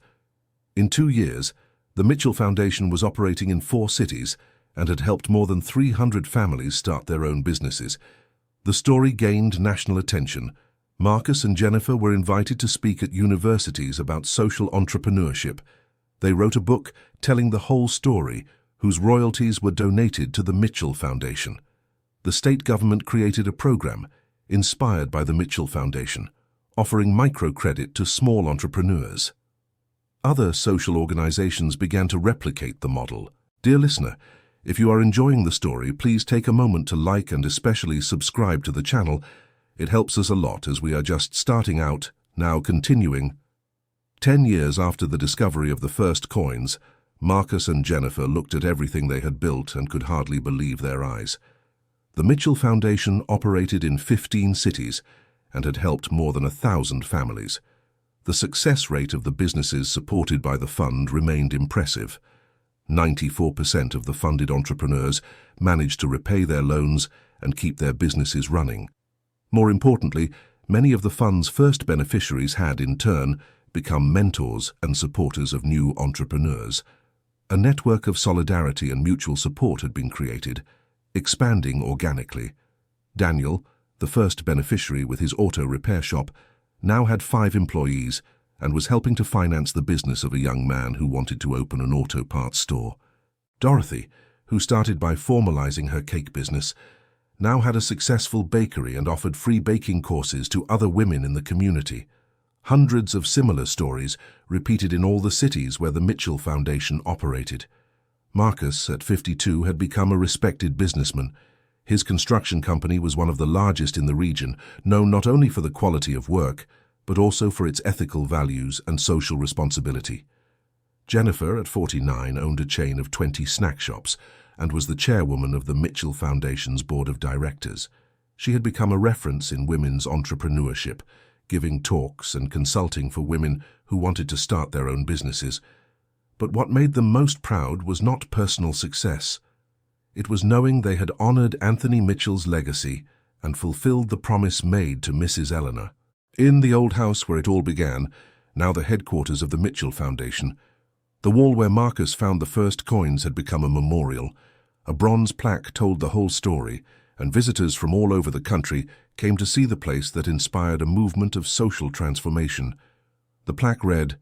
In 2 years, the Mitchell Foundation was operating in 4 cities and had helped more than 300 families start their own businesses. The story gained national attention, Marcus and Jennifer were invited to speak at universities about social entrepreneurship. They wrote a book telling the whole story, whose royalties were donated to the Mitchell Foundation. The state government created a program, inspired by the Mitchell Foundation, offering microcredit to small entrepreneurs. Other social organizations began to replicate the model. Dear listener, if you are enjoying the story, please take a moment to like and especially subscribe to the channel. It helps us a lot as we are just starting out, now continuing. 10 years after the discovery of the first coins, Marcus and Jennifer looked at everything they had built and could hardly believe their eyes. The Mitchell Foundation operated in 15 cities and had helped more than 1,000 families. The success rate of the businesses supported by the fund remained impressive. 94% of the funded entrepreneurs managed to repay their loans and keep their businesses running. More importantly, many of the fund's first beneficiaries had, in turn, become mentors and supporters of new entrepreneurs. A network of solidarity and mutual support had been created, expanding organically. Daniel, the first beneficiary with his auto repair shop, now had 5 employees and was helping to finance the business of a young man who wanted to open an auto parts store. Dorothy, who started by formalizing her cake business, now had a successful bakery and offered free baking courses to other women in the community. Hundreds of similar stories repeated in all the cities where the Mitchell Foundation operated. Marcus, at 52, had become a respected businessman. His construction company was one of the largest in the region, known not only for the quality of work, but also for its ethical values and social responsibility. Jennifer, at 49, owned a chain of 20 snack shops and was the chairwoman of the Mitchell Foundation's board of directors. She had become a reference in women's entrepreneurship, giving talks and consulting for women who wanted to start their own businesses. But what made them most proud was not personal success. It was knowing they had honored Anthony Mitchell's legacy and fulfilled the promise made to Mrs. Eleanor. In the old house where it all began, now the headquarters of the Mitchell Foundation, the wall where Marcus found the first coins had become a memorial. A bronze plaque told the whole story, and visitors from all over the country came to see the place that inspired a movement of social transformation. The plaque read,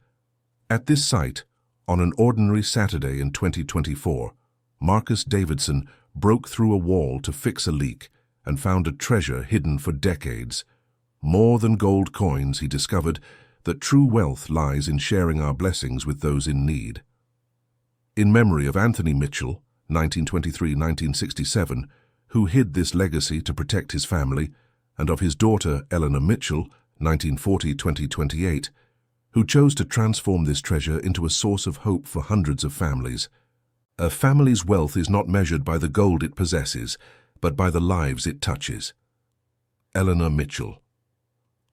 "At this site, on an ordinary Saturday in 2024, Marcus Davidson broke through a wall to fix a leak and found a treasure hidden for decades. More than gold coins, he discovered that true wealth lies in sharing our blessings with those in need." In memory of Anthony Mitchell, 1923-1967, who hid this legacy to protect his family, and of his daughter Eleanor Mitchell, 1940-2028, who chose to transform this treasure into a source of hope for hundreds of families. A family's wealth is not measured by the gold it possesses, but by the lives it touches. Eleanor Mitchell.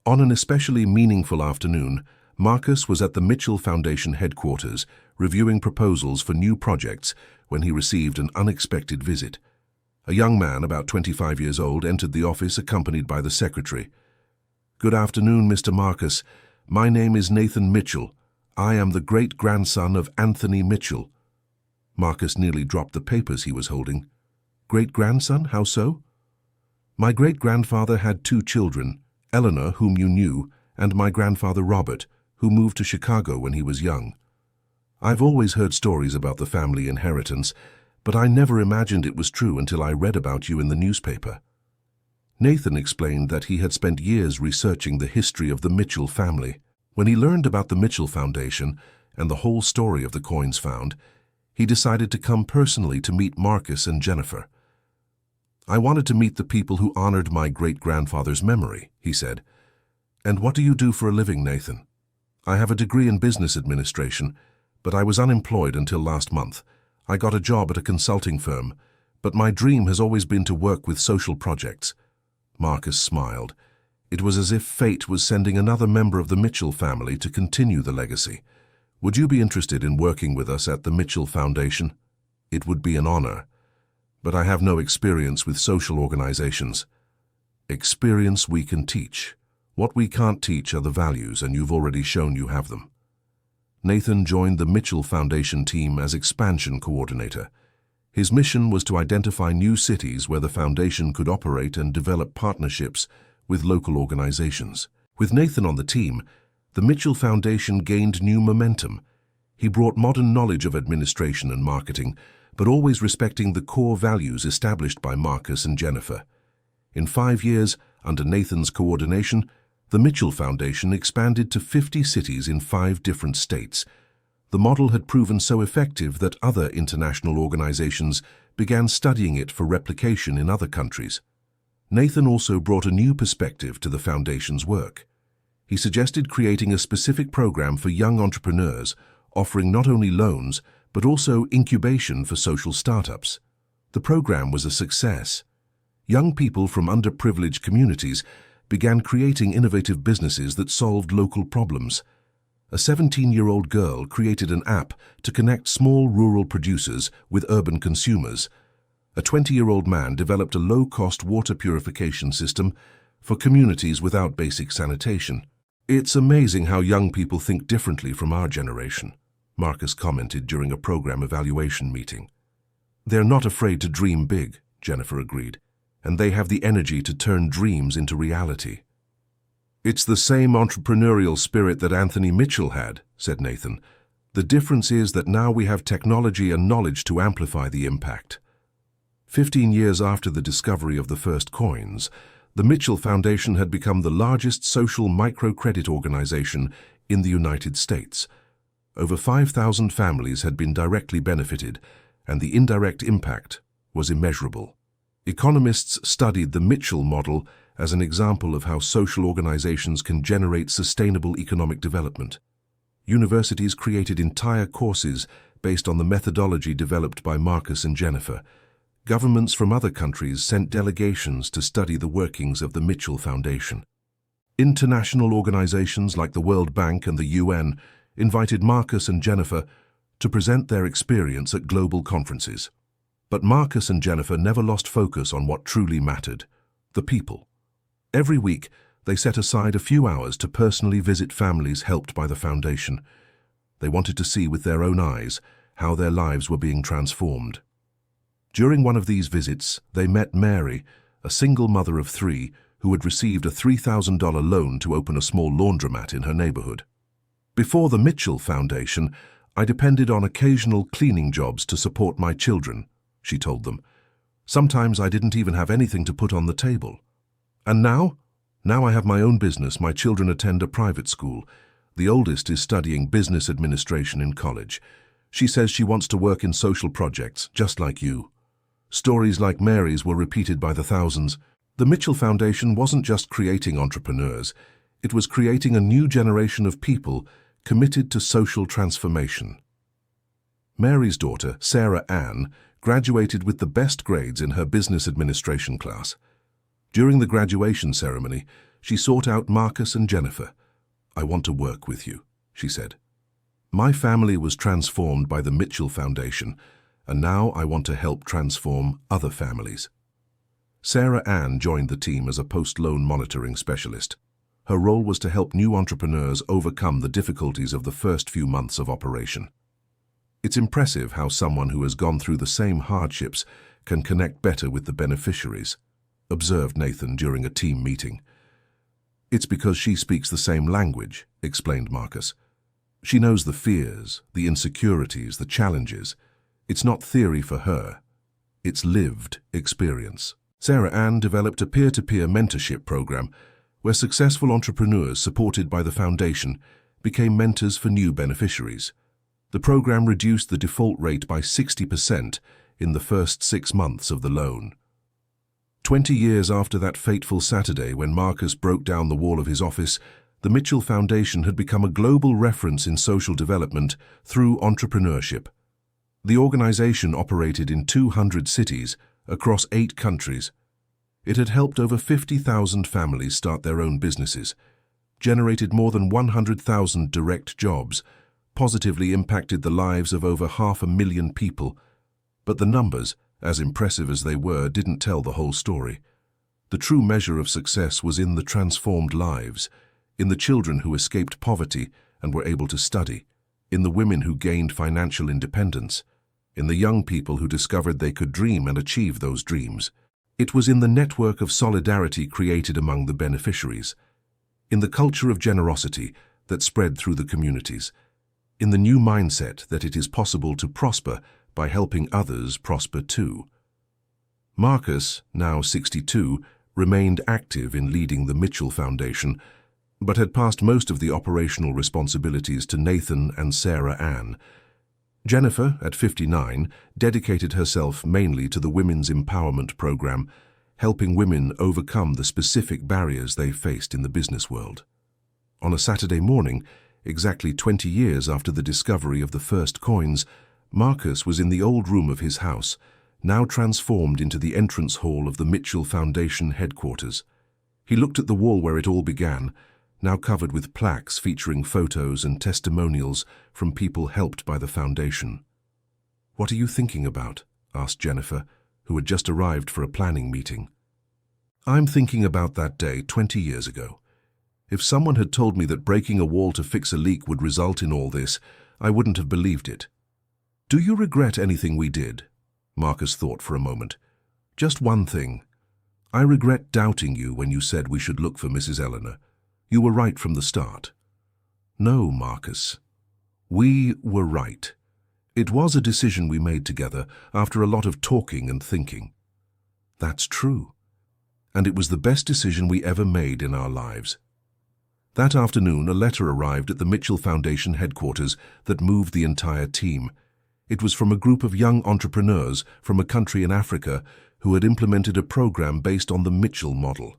On an especially meaningful afternoon, Marcus was at the Mitchell Foundation headquarters reviewing proposals for new projects when he received an unexpected visit. A young man, about 25 years old, entered the office accompanied by the secretary. "Good afternoon, Mr. Marcus. My name is Nathan Mitchell. I am the great-grandson of Anthony Mitchell." Marcus nearly dropped the papers he was holding. "Great-grandson? How so?" "My great-grandfather had 2 children, Eleanor, whom you knew, and my grandfather Robert, who moved to Chicago when he was young. I've always heard stories about the family inheritance, but I never imagined it was true until I read about you in the newspaper." Nathan explained that he had spent years researching the history of the Mitchell family. When he learned about the Mitchell Foundation and the whole story of the coins found, he decided to come personally to meet Marcus and Jennifer. "I wanted to meet the people who honored my great-grandfather's memory," he said. "And what do you do for a living, Nathan?" "I have a degree in business administration, but I was unemployed until last month. I got a job at a consulting firm, but my dream has always been to work with social projects." Marcus smiled. It was as if fate was sending another member of the Mitchell family to continue the legacy. "Would you be interested in working with us at the Mitchell Foundation?" "It would be an honor. But I have no experience with social organizations." "Experience we can teach. What we can't teach are the values, and you've already shown you have them." Nathan joined the Mitchell Foundation team as expansion coordinator. His mission was to identify new cities where the foundation could operate and develop partnerships with local organizations. With Nathan on the team, the Mitchell Foundation gained new momentum. He brought modern knowledge of administration and marketing, but always respecting the core values established by Marcus and Jennifer. In 5 years, under Nathan's coordination, the Mitchell Foundation expanded to 50 cities in 5 different states. The model had proven so effective that other international organizations began studying it for replication in other countries. Nathan also brought a new perspective to the Foundation's work. He suggested creating a specific program for young entrepreneurs, offering not only loans, but also incubation for social startups. The program was a success. Young people from underprivileged communities began creating innovative businesses that solved local problems. A 17-year-old girl created an app to connect small rural producers with urban consumers. A 20-year-old man developed a low-cost water purification system for communities without basic sanitation. "It's amazing how young people think differently from our generation," Marcus commented during a program evaluation meeting. "They're not afraid to dream big," Jennifer agreed, "and they have the energy to turn dreams into reality." "It's the same entrepreneurial spirit that Anthony Mitchell had," said Nathan. "The difference is that now we have technology and knowledge to amplify the impact." 15 years after the discovery of the first coins, the Mitchell Foundation had become the largest social microcredit organization in the United States. Over 5,000 families had been directly benefited, and the indirect impact was immeasurable. Economists studied the Mitchell model as an example of how social organizations can generate sustainable economic development. Universities created entire courses based on the methodology developed by Marcus and Jennifer. Governments from other countries sent delegations to study the workings of the Mitchell Foundation. International organizations like the World Bank and the UN invited Marcus and Jennifer to present their experience at global conferences. But Marcus and Jennifer never lost focus on what truly mattered: the people. Every week, they set aside a few hours to personally visit families helped by the Foundation. They wanted to see with their own eyes how their lives were being transformed. During one of these visits, they met Mary, a single mother of 3, who had received a $3,000 loan to open a small laundromat in her neighborhood. "Before the Mitchell Foundation, I depended on occasional cleaning jobs to support my children," she told them. "Sometimes I didn't even have anything to put on the table. And now I have my own business. My children attend a private school. The oldest is studying business administration in college. She says she wants to work in social projects, just like you." Stories like Mary's were repeated by the thousands. The Mitchell Foundation wasn't just creating entrepreneurs, it was creating a new generation of people committed to social transformation. Mary's daughter, Sarah Ann, graduated with the best grades in her business administration class. During the graduation ceremony, she sought out Marcus and Jennifer. "I want to work with you," she said. "My family was transformed by the Mitchell Foundation, and now I want to help transform other families." Sarah Ann joined the team as a post-loan monitoring specialist. Her role was to help new entrepreneurs overcome the difficulties of the first few months of operation. "It's impressive how someone who has gone through the same hardships can connect better with the beneficiaries," observed Nathan during a team meeting. "It's because she speaks the same language," explained Marcus. "She knows the fears, the insecurities, the challenges. It's not theory for her. It's lived experience." Sarah Ann developed a peer-to-peer mentorship program where successful entrepreneurs supported by the Foundation became mentors for new beneficiaries. The program reduced the default rate by 60% in the first 6 months of the loan. 20 years after that fateful Saturday when Marcus broke down the wall of his office, the Mitchell Foundation had become a global reference in social development through entrepreneurship. The organization operated in 200 cities across 8 countries. It had helped over 50,000 families start their own businesses, generated more than 100,000 direct jobs, positively impacted the lives of over 500,000 people. But the numbers, as impressive as they were, didn't tell the whole story. The true measure of success was in the transformed lives, in the children who escaped poverty and were able to study, in the women who gained financial independence, in the young people who discovered they could dream and achieve those dreams. It was in the network of solidarity created among the beneficiaries, in the culture of generosity that spread through the communities, in the new mindset that it is possible to prosper by helping others prosper too. Marcus, now 62, remained active in leading the Mitchell Foundation, but had passed most of the operational responsibilities to Nathan and Sarah Ann. Jennifer, at 59, dedicated herself mainly to the Women's Empowerment Program, helping women overcome the specific barriers they faced in the business world. On a Saturday morning, exactly 20 years after the discovery of the first coins, Marcus was in the old room of his house, now transformed into the entrance hall of the Mitchell Foundation headquarters. He looked at the wall where it all began, now covered with plaques featuring photos and testimonials from people helped by the foundation. "What are you thinking about?" asked Jennifer, who had just arrived for a planning meeting. "I'm thinking about that day 20 years ago. If someone had told me that breaking a wall to fix a leak would result in all this, I wouldn't have believed it." "Do you regret anything we did?" Marcus thought for a moment. "Just one thing. I regret doubting you when you said we should look for Mrs. Eleanor. You were right from the start." "No, Marcus. We were right. It was a decision we made together after a lot of talking and thinking." "That's true. And it was the best decision we ever made in our lives." That afternoon, a letter arrived at the Mitchell Foundation headquarters that moved the entire team. It was from a group of young entrepreneurs from a country in Africa who had implemented a program based on the Mitchell model.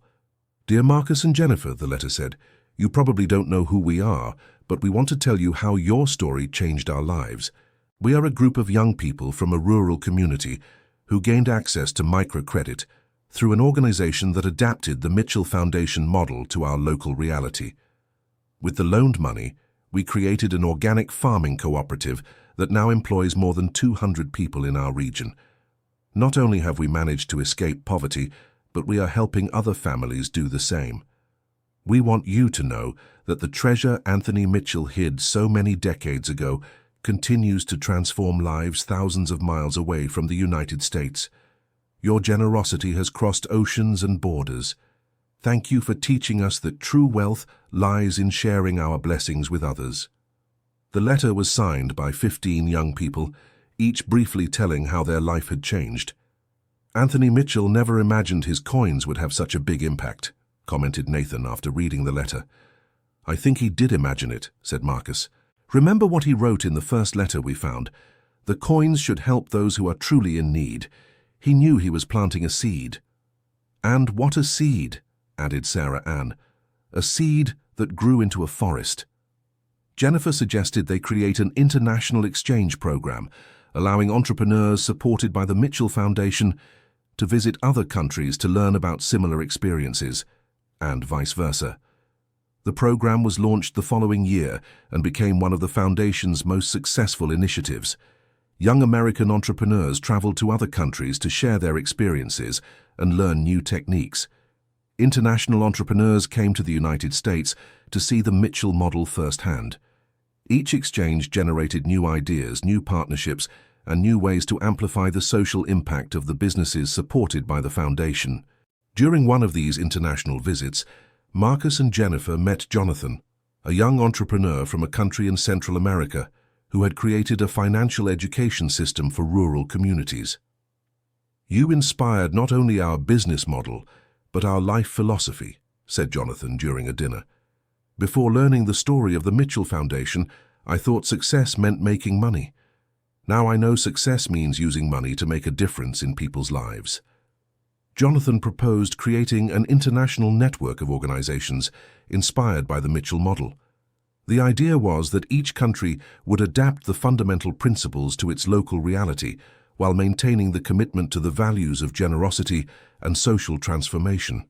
"Dear Marcus and Jennifer," the letter said, "you probably don't know who we are, but we want to tell you how your story changed our lives. We are a group of young people from a rural community who gained access to microcredit through an organization that adapted the Mitchell Foundation model to our local reality. With the loaned money, we created an organic farming cooperative that now employs more than 200 people in our region. Not only have we managed to escape poverty, but we are helping other families do the same. We want you to know that the treasure Anthony Mitchell hid so many decades ago continues to transform lives thousands of miles away from the United States. Your generosity has crossed oceans and borders. Thank you for teaching us that true wealth lies in sharing our blessings with others." The letter was signed by 15 young people, each briefly telling how their life had changed. "Anthony Mitchell never imagined his coins would have such a big impact," commented Nathan after reading the letter. "I think he did imagine it," said Marcus. "Remember what he wrote in the first letter we found? The coins should help those who are truly in need. He knew he was planting a seed." "And what a seed," added Sarah Ann. "A seed that grew into a forest." Jennifer suggested they create an international exchange program, allowing entrepreneurs supported by the Mitchell Foundation to visit other countries to learn about similar experiences, and vice versa. The program was launched the following year and became one of the Foundation's most successful initiatives. Young American entrepreneurs traveled to other countries to share their experiences and learn new techniques. International entrepreneurs came to the United States to see the Mitchell model firsthand. Each exchange generated new ideas, new partnerships, and new ways to amplify the social impact of the businesses supported by the Foundation. During one of these international visits, Marcus and Jennifer met Jonathan, a young entrepreneur from a country in Central America who had created a financial education system for rural communities. "You inspired not only our business model, but our life philosophy," said Jonathan during a dinner. "Before learning the story of the Mitchell Foundation, I thought success meant making money. Now I know success means using money to make a difference in people's lives." Jonathan proposed creating an international network of organizations inspired by the Mitchell model. The idea was that each country would adapt the fundamental principles to its local reality while maintaining the commitment to the values of generosity and social transformation.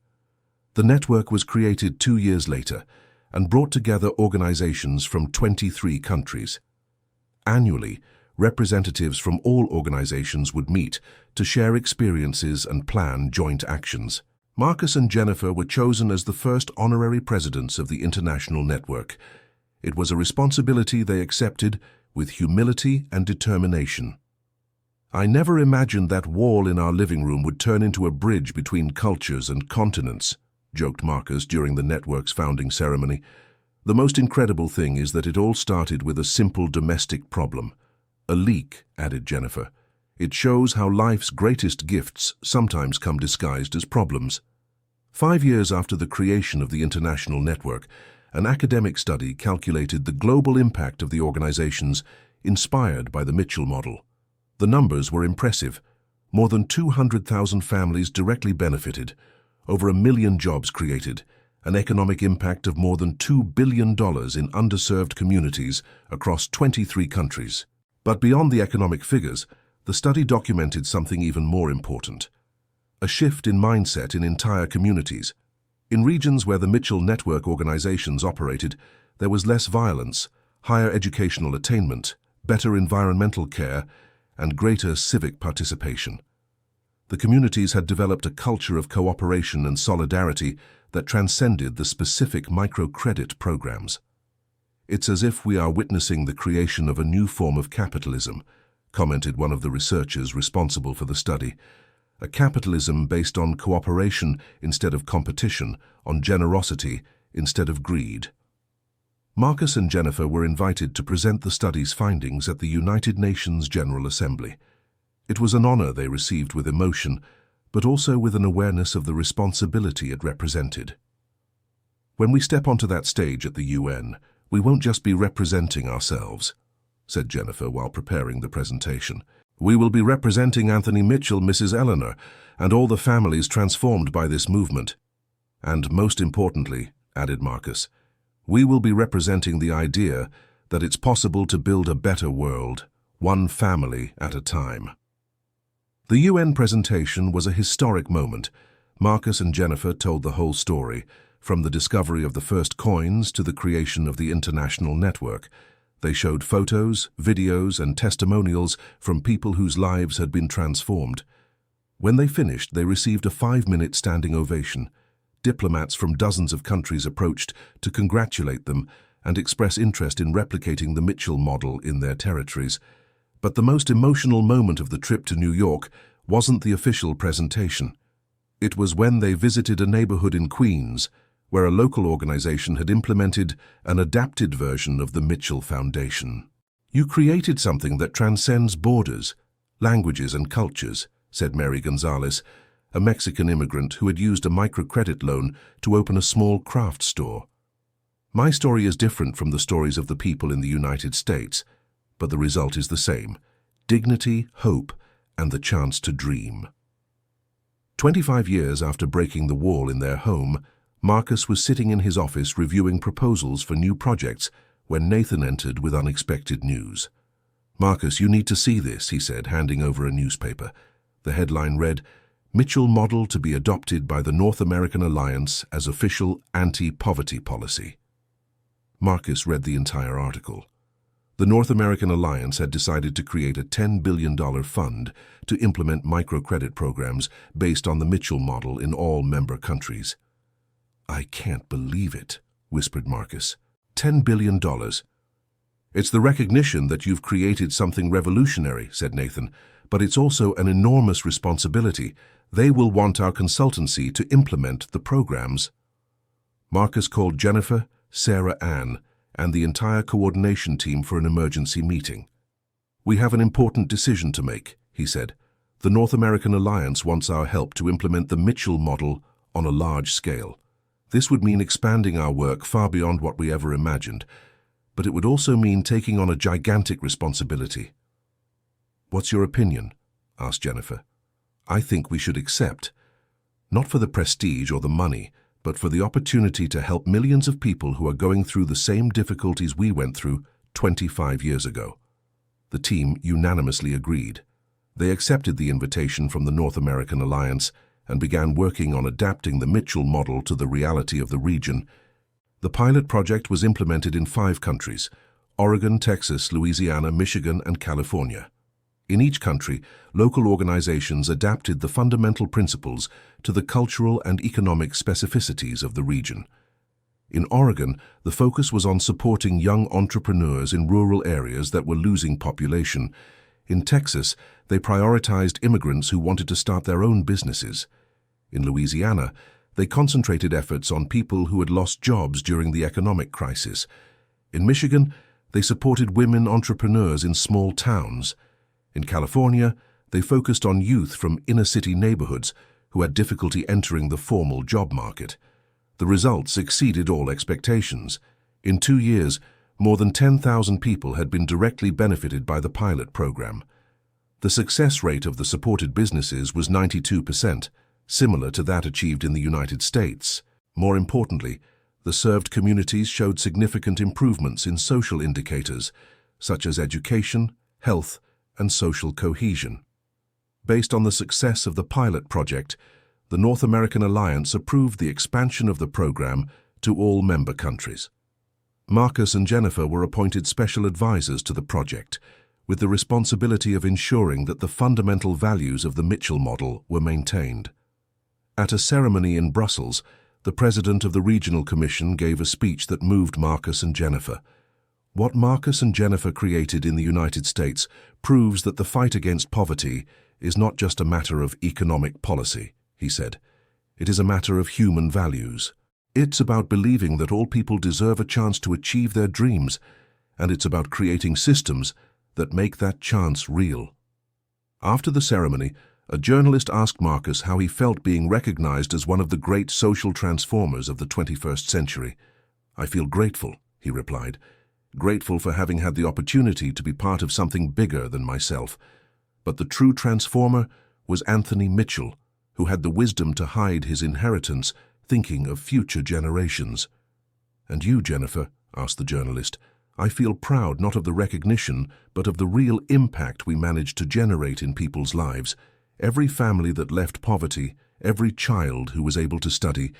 The network was created 2 years later and brought together organizations from 23 countries. Annually, representatives from all organizations would meet to share experiences and plan joint actions. Marcus and Jennifer were chosen as the first honorary presidents of the international network. It was a responsibility they accepted with humility and determination. "I never imagined that wall in our living room would turn into a bridge between cultures and continents," joked Marcus during the network's founding ceremony. "The most incredible thing is that it all started with a simple domestic problem. A leak," added Jennifer. "It shows how life's greatest gifts sometimes come disguised as problems." 5 years after the creation of the international network, an academic study calculated the global impact of the organizations inspired by the Mitchell model. The numbers were impressive. More than 200,000 families directly benefited, over 1 million jobs created, an economic impact of more than $2 billion in underserved communities across 23 countries. But beyond the economic figures, the study documented something even more important: a shift in mindset in entire communities. In regions where the Mitchell Network organizations operated, there was less violence, higher educational attainment, better environmental care, and greater civic participation. The communities had developed a culture of cooperation and solidarity that transcended the specific microcredit programs. "It's as if we are witnessing the creation of a new form of capitalism," commented one of the researchers responsible for the study. "A capitalism based on cooperation instead of competition, on generosity instead of greed." Marcus and Jennifer were invited to present the study's findings at the United Nations General Assembly. It was an honor they received with emotion, but also with an awareness of the responsibility it represented. "When we step onto that stage at the UN, we won't just be representing ourselves," said Jennifer while preparing the presentation. "We will be representing Anthony Mitchell, Mrs. Eleanor, and all the families transformed by this movement. And most importantly," added Marcus, "we will be representing the idea that it's possible to build a better world, one family at a time." The UN presentation was a historic moment. Marcus and Jennifer told the whole story, from the discovery of the first coins to the creation of the international network. They showed photos, videos, and testimonials from people whose lives had been transformed. When they finished, they received a 5-minute standing ovation. Diplomats from dozens of countries approached to congratulate them and express interest in replicating the Mitchell model in their territories. But the most emotional moment of the trip to New York wasn't the official presentation. It was when they visited a neighborhood in Queens, where a local organization had implemented an adapted version of the Mitchell Foundation. "You created something that transcends borders, languages, and cultures," said Mary Gonzalez, a Mexican immigrant who had used a microcredit loan to open a small craft store. "My story is different from the stories of the people in the United States, but the result is the same: dignity, hope, and the chance to dream." 25 years after breaking the wall in their home, Marcus was sitting in his office reviewing proposals for new projects when Nathan entered with unexpected news. "Marcus, you need to see this," he said, handing over a newspaper. The headline read, "Mitchell Model to be adopted by the North American Alliance as official anti-poverty policy." Marcus read the entire article. The North American Alliance had decided to create a $10 billion fund to implement microcredit programs based on the Mitchell model in all member countries. "I can't believe it," whispered Marcus. $10 billion. "It's the recognition that you've created something revolutionary," said Nathan, "but it's also an enormous responsibility. They will want our consultancy to implement the programs." Marcus called Jennifer, Sarah Ann, and the entire coordination team for an emergency meeting. "We have an important decision to make," he said. "The North American Alliance wants our help to implement the Mitchell model on a large scale. This would mean expanding our work far beyond what we ever imagined, but it would also mean taking on a gigantic responsibility." "What's your opinion?" asked Jennifer. "I think we should accept, not for the prestige or the money, but for the opportunity to help millions of people who are going through the same difficulties we went through 25 years ago." The team unanimously agreed. They accepted the invitation from the North American Alliance and began working on adapting the Mitchell model to the reality of the region. The pilot project was implemented in 5 countries: Oregon, Texas, Louisiana, Michigan, and California. In each country, local organizations adapted the fundamental principles to the cultural and economic specificities of the region. In Oregon, the focus was on supporting young entrepreneurs in rural areas that were losing population. In Texas, they prioritized immigrants who wanted to start their own businesses. In Louisiana, they concentrated efforts on people who had lost jobs during the economic crisis. In Michigan, they supported women entrepreneurs in small towns. In California, they focused on youth from inner-city neighborhoods who had difficulty entering the formal job market. The results exceeded all expectations. In 2 years, more than 10,000 people had been directly benefited by the pilot program. The success rate of the supported businesses was 92%, similar to that achieved in the United States. More importantly, the served communities showed significant improvements in social indicators, such as education, health, and social cohesion. Based on the success of the pilot project, the North American Alliance approved the expansion of the program to all member countries. Marcus and Jennifer were appointed special advisors to the project, with the responsibility of ensuring that the fundamental values of the Mitchell model were maintained. At a ceremony in Brussels, the president of the Regional Commission gave a speech that moved Marcus and Jennifer. What Marcus and Jennifer created in the United States proves that the fight against poverty is not just a matter of economic policy, he said. It is a matter of human values. It's about believing that all people deserve a chance to achieve their dreams, and it's about creating systems that make that chance real. After the ceremony, a journalist asked Marcus how he felt being recognized as one of the great social transformers of the 21st century. "I feel grateful," he replied. "Grateful for having had the opportunity to be part of something bigger than myself. But the true transformer was Anthony Mitchell, who had the wisdom to hide his inheritance, thinking of future generations." "And you, Jennifer?" asked the journalist. "I feel proud not of the recognition, but of the real impact we managed to generate in people's lives. Every family that left poverty, every child who was able to study,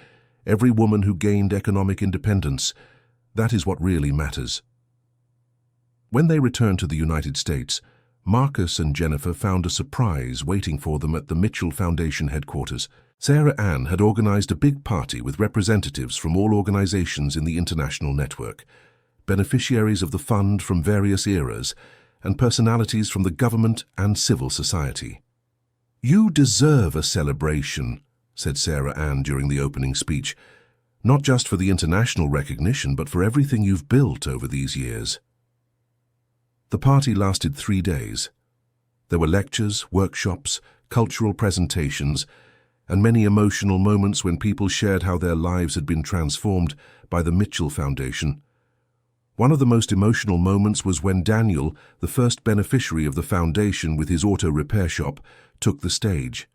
every woman who gained economic independence, that is what really matters." When they returned to the United States, Marcus and Jennifer found a surprise waiting for them at the Mitchell Foundation headquarters. Sarah Ann had organized a big party with representatives from all organizations in the international network, beneficiaries of the fund from various eras, and personalities from the government and civil society. "You deserve a celebration," said Sarah Ann during the opening speech, "not just for the international recognition, but for everything you've built over these years." The party lasted 3 days. There were lectures, workshops, cultural presentations, and many emotional moments when people shared how their lives had been transformed by the Mitchell Foundation. One of the most emotional moments was when Daniel, the first beneficiary of the foundation with his auto repair shop, took the stage.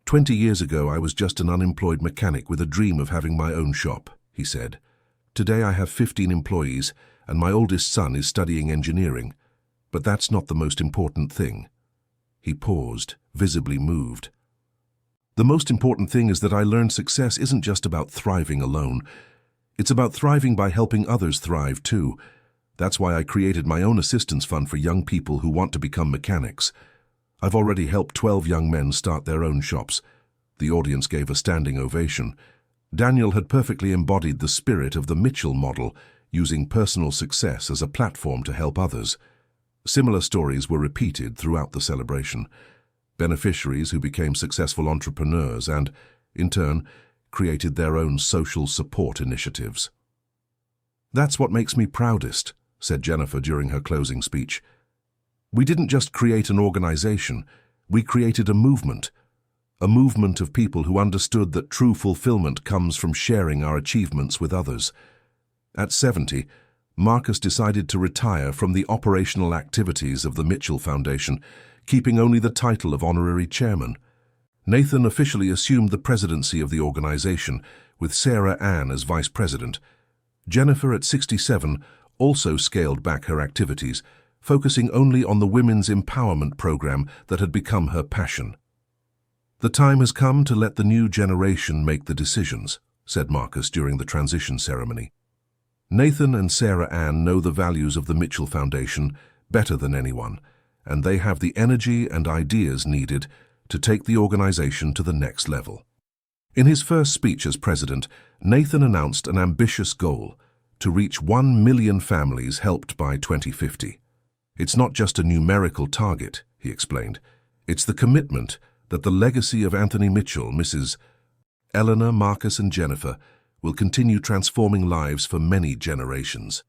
20 years ago, I was just an unemployed mechanic with a dream of having my own shop," he said. "Today I have 15 employees, and my oldest son is studying engineering. But that's not the most important thing." He paused, visibly moved. "The most important thing is that I learned success isn't just about thriving alone. It's about thriving by helping others thrive too. That's why I created my own assistance fund for young people who want to become mechanics. I've already helped 12 young men start their own shops." The audience gave a standing ovation. Daniel had perfectly embodied the spirit of the Mitchell model, using personal success as a platform to help others. Similar stories were repeated throughout the celebration. Beneficiaries who became successful entrepreneurs and, in turn, created their own social support initiatives. "That's what makes me proudest," said Jennifer during her closing speech. "We didn't just create an organization, we created a movement of people who understood that true fulfillment comes from sharing our achievements with others." At 70, Marcus decided to retire from the operational activities of the Mitchell Foundation, keeping only the title of honorary chairman. Nathan officially assumed the presidency of the organization, with Sarah Ann as vice president. Jennifer, at 67, also scaled back her activities, focusing only on the women's empowerment program that had become her passion. "The time has come to let the new generation make the decisions," said Marcus during the transition ceremony. "Nathan and Sarah Ann know the values of the Mitchell Foundation better than anyone, and they have the energy and ideas needed to take the organization to the next level." In his first speech as president, Nathan announced an ambitious goal to reach 1 million families helped by 2050. It's not just a numerical target, he explained. It's the commitment that the legacy of Anthony Mitchell, Mrs. Eleanor, Marcus, and Jennifer will continue transforming lives for many generations.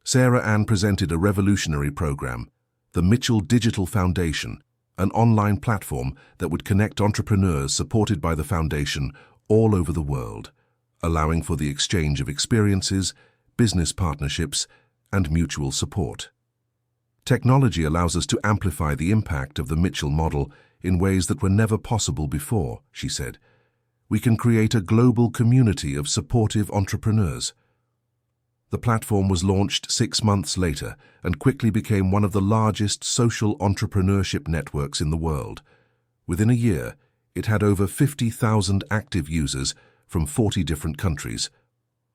Sarah Ann presented a revolutionary program, the Mitchell Digital Foundation, an online platform that would connect entrepreneurs supported by the foundation all over the world, allowing for the exchange of experiences, business partnerships, and mutual support. Technology allows us to amplify the impact of the Mitchell model in ways that were never possible before, she said. We can create a global community of supportive entrepreneurs. The platform was launched 6 months later and quickly became one of the largest social entrepreneurship networks in the world. Within a year, it had over 50,000 active users from 40 different countries.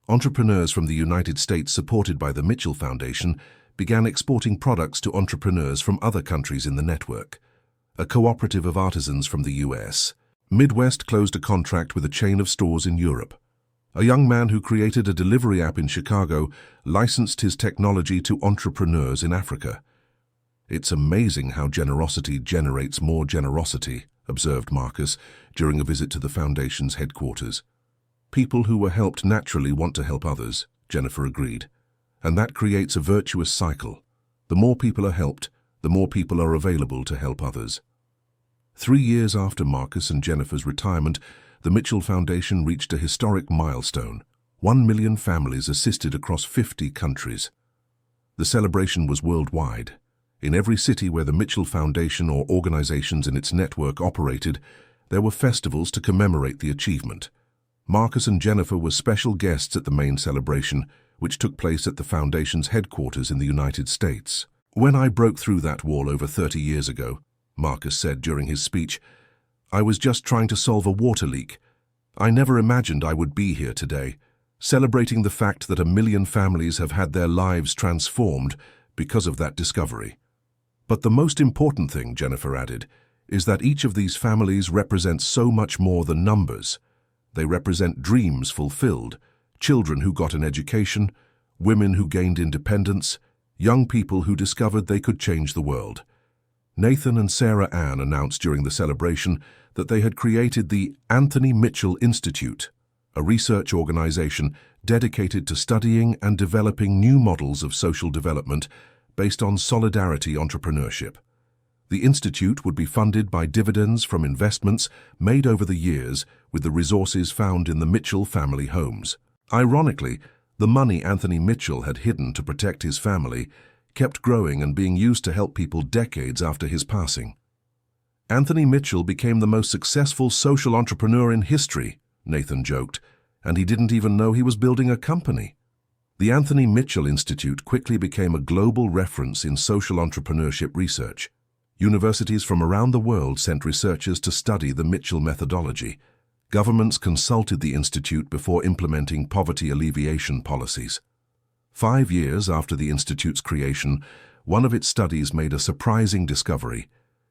Entrepreneurs from the United States, supported by the Mitchell Foundation, began exporting products to entrepreneurs from other countries in the network. A cooperative of artisans from the US, Midwest, closed a contract with a chain of stores in Europe. A young man who created a delivery app in Chicago licensed his technology to entrepreneurs in Africa. It's amazing how generosity generates more generosity, observed Marcus during a visit to the foundation's headquarters. People who were helped naturally want to help others, Jennifer agreed. And that creates a virtuous cycle. The more people are helped, the more people are available to help others. 3 years after Marcus and Jennifer's retirement, the Mitchell Foundation reached a historic milestone: 1 million families assisted across 50 countries. The celebration was worldwide. In every city where the Mitchell Foundation or organizations in its network operated, there were festivals to commemorate the achievement. Marcus and Jennifer were special guests at the main celebration, which took place at the Foundation's headquarters in the United States. "When I broke through that wall over 30 years ago," Marcus said during his speech, "I was just trying to solve a water leak. I never imagined I would be here today, celebrating the fact that 1 million families have had their lives transformed because of that discovery. But the most important thing," Jennifer added, "is that each of these families represents so much more than numbers. They represent dreams fulfilled, children who got an education, women who gained independence, young people who discovered they could change the world." Nathan and Sarah Ann announced during the celebration that they had created the Anthony Mitchell Institute, a research organization dedicated to studying and developing new models of social development based on solidarity entrepreneurship. The institute would be funded by dividends from investments made over the years with the resources found in the Mitchell family homes. Ironically, the money Anthony Mitchell had hidden to protect his family kept growing and being used to help people decades after his passing. "Anthony Mitchell became the most successful social entrepreneur in history," Nathan joked, "and he didn't even know he was building a company." The Anthony Mitchell Institute quickly became a global reference in social entrepreneurship research. Universities from around the world sent researchers to study the Mitchell methodology. Governments consulted the institute before implementing poverty alleviation policies. 5 years after the institute's creation, one of its studies made a surprising discovery.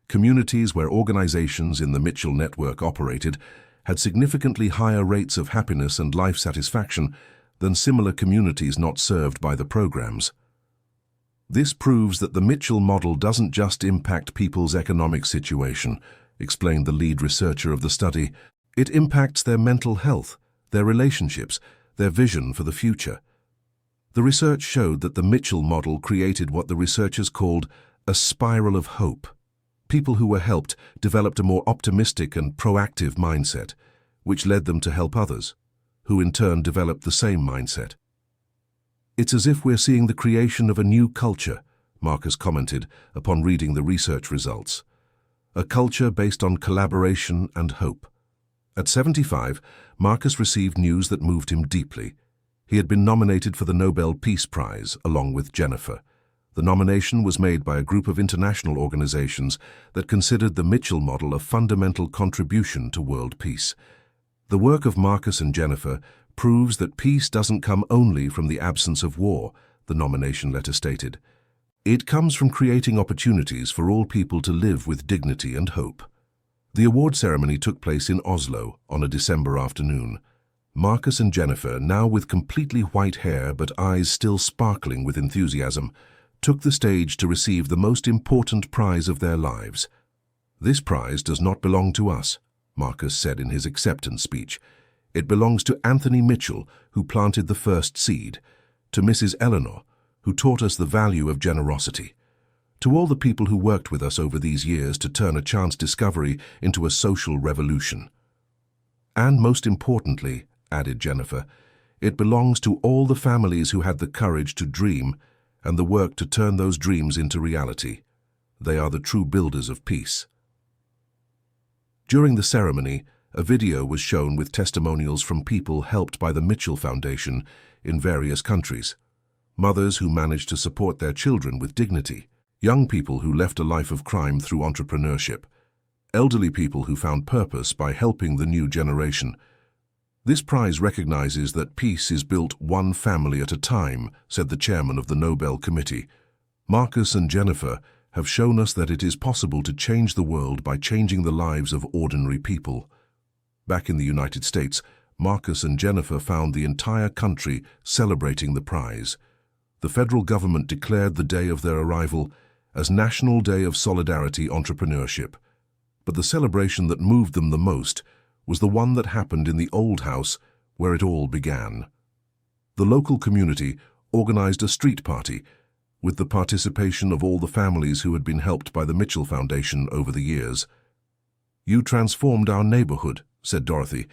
Communities where organizations in the Mitchell network operated had significantly higher rates of happiness and life satisfaction than similar communities not served by the programs. "This proves that the Mitchell model doesn't just impact people's economic situation," explained the lead researcher of the study. "It impacts their mental health, their relationships, their vision for the future." The research showed that the Mitchell model created what the researchers called a spiral of hope. People who were helped developed a more optimistic and proactive mindset, which led them to help others, who in turn developed the same mindset. "It's as if we're seeing the creation of a new culture," Marcus commented upon reading the research results. "A culture based on collaboration and hope." At 75, Marcus received news that moved him deeply. He had been nominated for the Nobel Peace Prize, along with Jennifer. The nomination was made by a group of international organizations that considered the Mitchell model a fundamental contribution to world peace. The work of Marcus and Jennifer proves that peace doesn't come only from the absence of war, the nomination letter stated. It comes from creating opportunities for all people to live with dignity and hope. The award ceremony took place in Oslo on a December afternoon. Marcus and Jennifer, now with completely white hair but eyes still sparkling with enthusiasm, took the stage to receive the most important prize of their lives. "This prize does not belong to us," Marcus said in his acceptance speech. "It belongs to Anthony Mitchell, who planted the first seed, to Mrs. Eleanor, who taught us the value of generosity, to all the people who worked with us over these years to turn a chance discovery into a social revolution. And most importantly," added Jennifer, "it belongs to all the families who had the courage to dream and the work to turn those dreams into reality. They are the true builders of peace." During the ceremony, a video was shown with testimonials from people helped by the Mitchell Foundation in various countries. Mothers who managed to support their children with dignity, young people who left a life of crime through entrepreneurship, elderly people who found purpose by helping the new generation. "This prize recognizes that peace is built one family at a time," said the chairman of the Nobel Committee. "Marcus and Jennifer have shown us that it is possible to change the world by changing the lives of ordinary people." Back in the United States, Marcus and Jennifer found the entire country celebrating the prize. The federal government declared the day of their arrival as National Day of Solidarity Entrepreneurship. But the celebration that moved them the most was the one that happened in the old house where it all began. The local community organized a street party with the participation of all the families who had been helped by the Mitchell Foundation over the years. "You transformed our neighborhood," said Dorothy,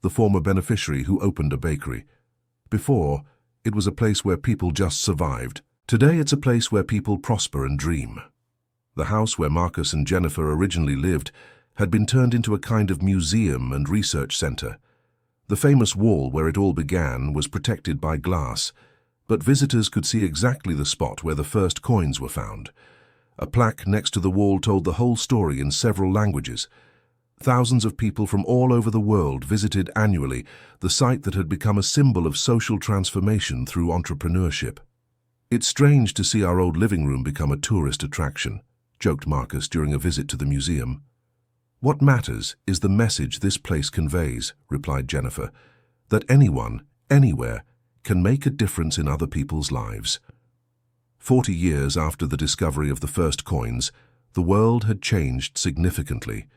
the former beneficiary who opened a bakery. "Before, it was a place where people just survived. Today it's a place where people prosper and dream." The house where Marcus and Jennifer originally lived had been turned into a kind of museum and research center. The famous wall where it all began was protected by glass, but visitors could see exactly the spot where the first coins were found. A plaque next to the wall told the whole story in several languages. Thousands of people from all over the world visited annually the site that had become a symbol of social transformation through entrepreneurship. "It's strange to see our old living room become a tourist attraction," joked Marcus during a visit to the museum. "What matters is the message this place conveys," replied Jennifer, "that anyone, anywhere, can make a difference in other people's lives." 40 years after the discovery of the first coins, the world had changed significantly.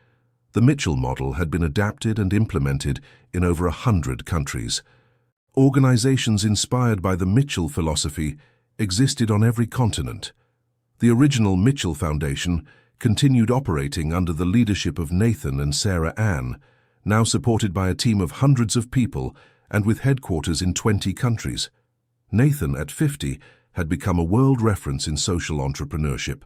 The Mitchell model had been adapted and implemented in over 100 countries. Organizations inspired by the Mitchell philosophy existed on every continent. The original Mitchell Foundation continued operating under the leadership of Nathan and Sarah Ann, now supported by a team of hundreds of people and with headquarters in 20 countries. Nathan, at 50, had become a world reference in social entrepreneurship.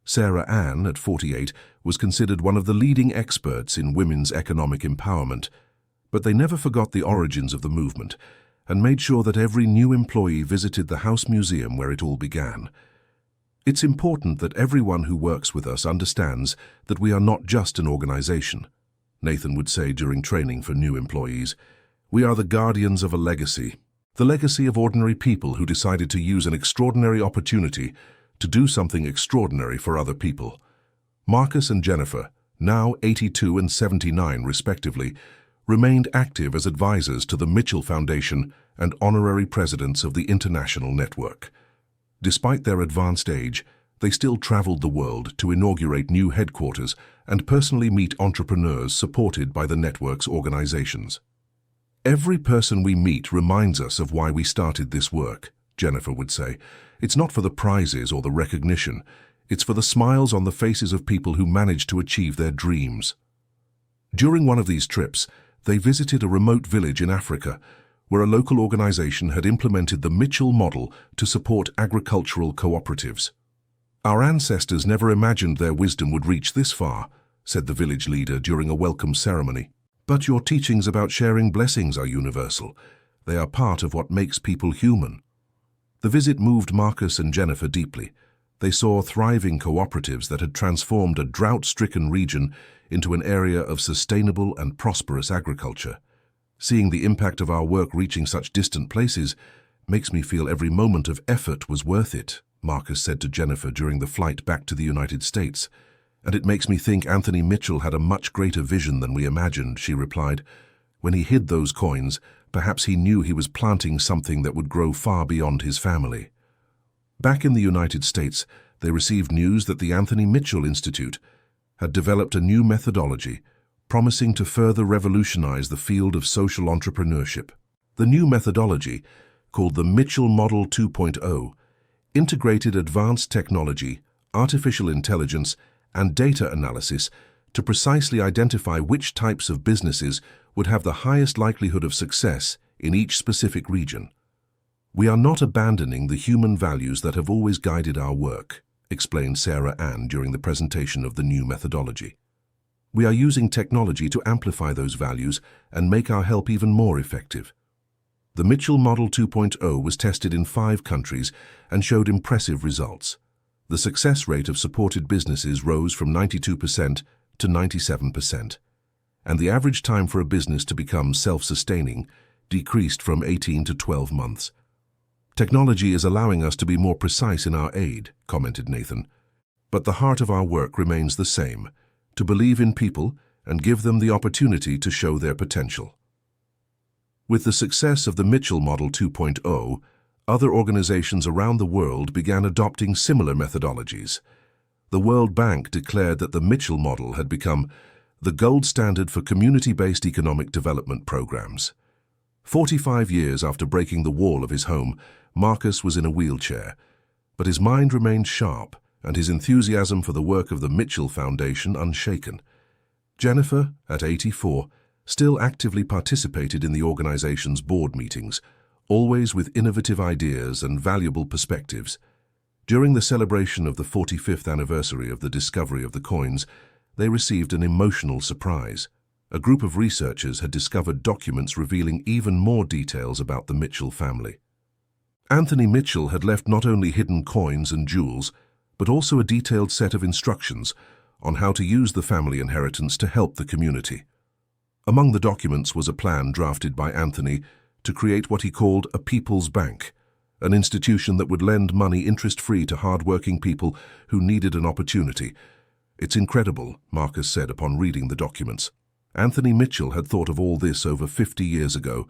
Sarah Ann, at 48, was considered one of the leading experts in women's economic empowerment. But they never forgot the origins of the movement and made sure that every new employee visited the House Museum where it all began. "It's important that everyone who works with us understands that we are not just an organization," Nathan would say during training for new employees. "We are the guardians of a legacy, the legacy of ordinary people who decided to use an extraordinary opportunity to do something extraordinary for other people." Marcus and Jennifer, now 82 and 79 respectively, remained active as advisors to the Mitchell Foundation and honorary presidents of the International Network. Despite their advanced age, they still traveled the world to inaugurate new headquarters and personally meet entrepreneurs supported by the network's organizations. "Every person we meet reminds us of why we started this work," Jennifer would say. "It's not for the prizes or the recognition. It's for the smiles on the faces of people who managed to achieve their dreams." During one of these trips, they visited a remote village in Africa, where a local organization had implemented the Mitchell model to support agricultural cooperatives. "Our ancestors never imagined their wisdom would reach this far," said the village leader during a welcome ceremony. "But your teachings about sharing blessings are universal. They are part of what makes people human." The visit moved Marcus and Jennifer deeply. They saw thriving cooperatives that had transformed a drought-stricken region into an area of sustainable and prosperous agriculture. "Seeing the impact of our work reaching such distant places makes me feel every moment of effort was worth it," Marcus said to Jennifer during the flight back to the United States. "And it makes me think Anthony Mitchell had a much greater vision than we imagined," she replied. "When he hid those coins, perhaps he knew he was planting something that would grow far beyond his family." Back in the United States, they received news that the Anthony Mitchell Institute had developed a new methodology, promising to further revolutionize the field of social entrepreneurship. The new methodology, called the Mitchell Model 2.0, integrated advanced technology, artificial intelligence, and data analysis to precisely identify which types of businesses would have the highest likelihood of success in each specific region. "We are not abandoning the human values that have always guided our work," explained Sarah Ann during the presentation of the new methodology. "We are using technology to amplify those values and make our help even more effective." The Mitchell Model 2.0 was tested in 5 countries and showed impressive results. The success rate of supported businesses rose from 92% to 97%, and the average time for a business to become self-sustaining decreased from 18 to 12 months. "Technology is allowing us to be more precise in our aid," commented Nathan. "But the heart of our work remains the same, to believe in people and give them the opportunity to show their potential." With the success of the Mitchell Model 2.0, other organizations around the world began adopting similar methodologies. The World Bank declared that the Mitchell model had become the gold standard for community-based economic development programs. 45 years after breaking the wall of his home, Marcus was in a wheelchair, but his mind remained sharp and his enthusiasm for the work of the Mitchell Foundation unshaken. Jennifer, at 84, still actively participated in the organization's board meetings, always with innovative ideas and valuable perspectives. During the celebration of the 45th anniversary of the discovery of the coins, they received an emotional surprise. A group of researchers had discovered documents revealing even more details about the Mitchell family. Anthony Mitchell had left not only hidden coins and jewels, but also a detailed set of instructions on how to use the family inheritance to help the community. Among the documents was a plan drafted by Anthony to create what he called a People's Bank, an institution that would lend money interest-free to hard-working people who needed an opportunity. "It's incredible," Marcus said upon reading the documents. "Anthony Mitchell had thought of all this over 50 years ago.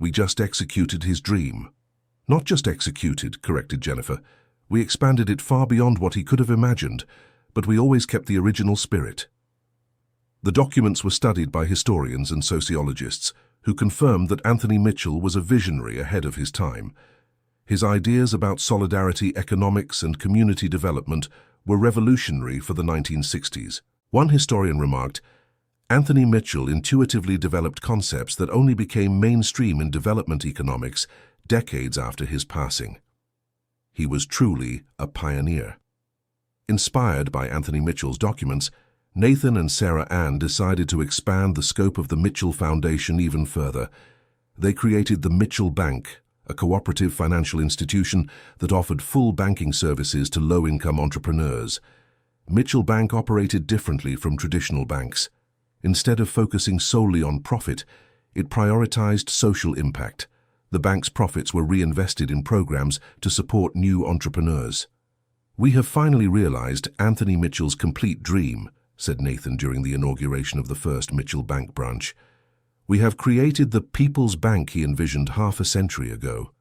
We just executed his dream." "Not just executed," corrected Jennifer. "We expanded it far beyond what he could have imagined, but we always kept the original spirit." The documents were studied by historians and sociologists, who confirmed that Anthony Mitchell was a visionary ahead of his time. His ideas about solidarity, economics, and community development were revolutionary for the 1960s. One historian remarked, "Anthony Mitchell intuitively developed concepts that only became mainstream in development economics decades after his passing." He was truly a pioneer. Inspired by Anthony Mitchell's documents, Nathan and Sarah Ann decided to expand the scope of the Mitchell Foundation even further. They created the Mitchell Bank, a cooperative financial institution that offered full banking services to low-income entrepreneurs. Mitchell Bank operated differently from traditional banks. Instead of focusing solely on profit, it prioritized social impact. The bank's profits were reinvested in programs to support new entrepreneurs. "We have finally realized Anthony Mitchell's complete dream," said Nathan during the inauguration of the first Mitchell Bank branch. "We have created the People's Bank he envisioned half a century ago."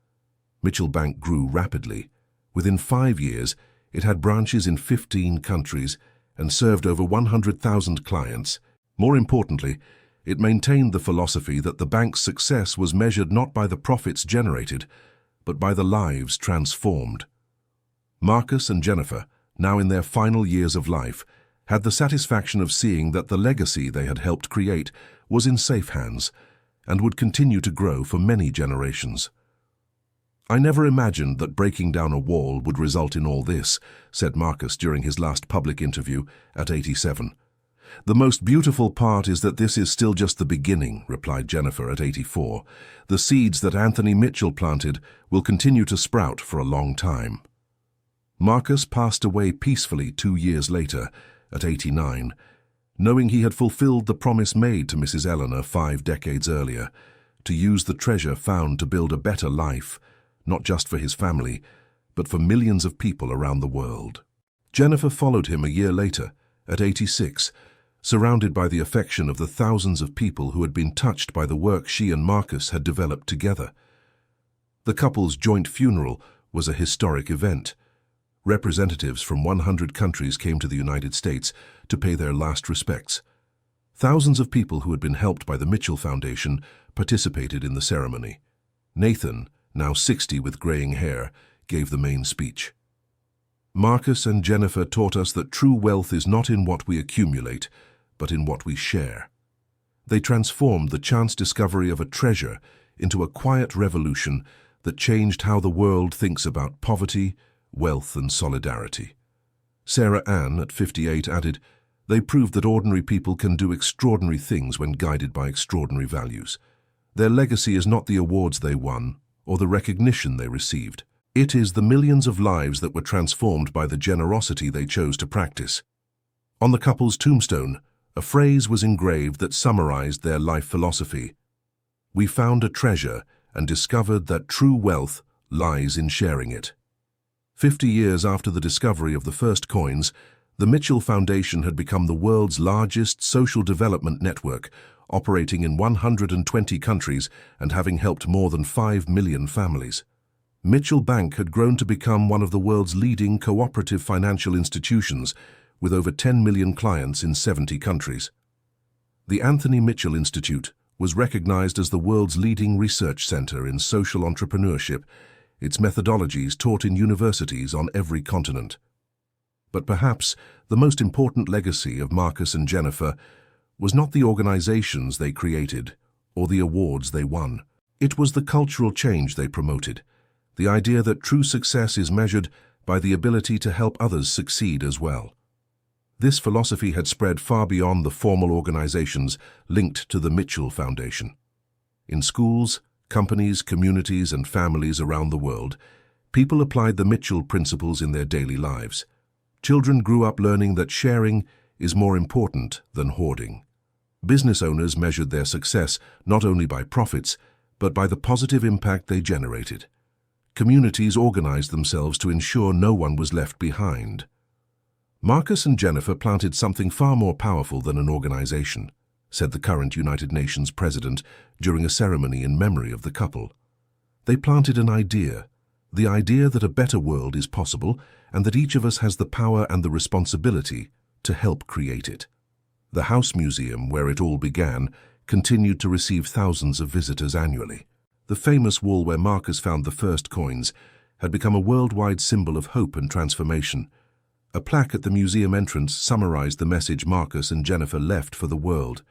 Mitchell Bank grew rapidly. Within 5 years, it had branches in 15 countries and served over 100,000 clients. More importantly, it maintained the philosophy that the bank's success was measured not by the profits generated, but by the lives transformed. Marcus and Jennifer, now in their final years of life, had the satisfaction of seeing that the legacy they had helped create was in safe hands and would continue to grow for many generations. "I never imagined that breaking down a wall would result in all this," said Marcus during his last public interview at 87. "The most beautiful part is that this is still just the beginning," replied Jennifer at 84. "The seeds that Anthony Mitchell planted will continue to sprout for a long time." Marcus passed away peacefully 2 years later, at 89, knowing he had fulfilled the promise made to Mrs. Eleanor 5 decades earlier, to use the treasure found to build a better life, not just for his family, but for millions of people around the world. Jennifer followed him a year later, at 86, surrounded by the affection of the thousands of people who had been touched by the work she and Marcus had developed together. The couple's joint funeral was a historic event. Representatives from 100 countries came to the United States to pay their last respects. Thousands of people who had been helped by the Mitchell Foundation participated in the ceremony. Nathan, now 60 with graying hair, gave the main speech. Marcus and Jennifer taught us that true wealth is not in what we accumulate, but in what we share. They transformed the chance discovery of a treasure into a quiet revolution that changed how the world thinks about poverty, wealth, and solidarity. Sarah Ann, at 58, added, "They proved that ordinary people can do extraordinary things when guided by extraordinary values. Their legacy is not the awards they won or the recognition they received. It is the millions of lives that were transformed by the generosity they chose to practice." On the couple's tombstone, a phrase was engraved that summarized their life philosophy. "We found a treasure and discovered that true wealth lies in sharing it." 50 years after the discovery of the first coins, the Mitchell Foundation had become the world's largest social development network, operating in 120 countries and having helped more than 5 million families. Mitchell Bank had grown to become one of the world's leading cooperative financial institutions, with over 10 million clients in 70 countries. The Anthony Mitchell Institute was recognized as the world's leading research center in social entrepreneurship, its methodologies taught in universities on every continent. But perhaps the most important legacy of Marcus and Jennifer was not the organizations they created or the awards they won. It was the cultural change they promoted, the idea that true success is measured by the ability to help others succeed as well. This philosophy had spread far beyond the formal organizations linked to the Mitchell Foundation. In schools, companies, communities, and families around the world, people applied the Mitchell principles in their daily lives. Children grew up learning that sharing is more important than hoarding. Business owners measured their success not only by profits, but by the positive impact they generated. Communities organized themselves to ensure no one was left behind. Marcus and Jennifer planted something far more powerful than an organization, said the current United Nations president during a ceremony in memory of the couple. They planted an idea, the idea that a better world is possible and that each of us has the power and the responsibility to help create it. The House Museum, where it all began, continued to receive thousands of visitors annually. The famous wall where Marcus found the first coins had become a worldwide symbol of hope and transformation. A plaque at the museum entrance summarized the message Marcus and Jennifer left for the world.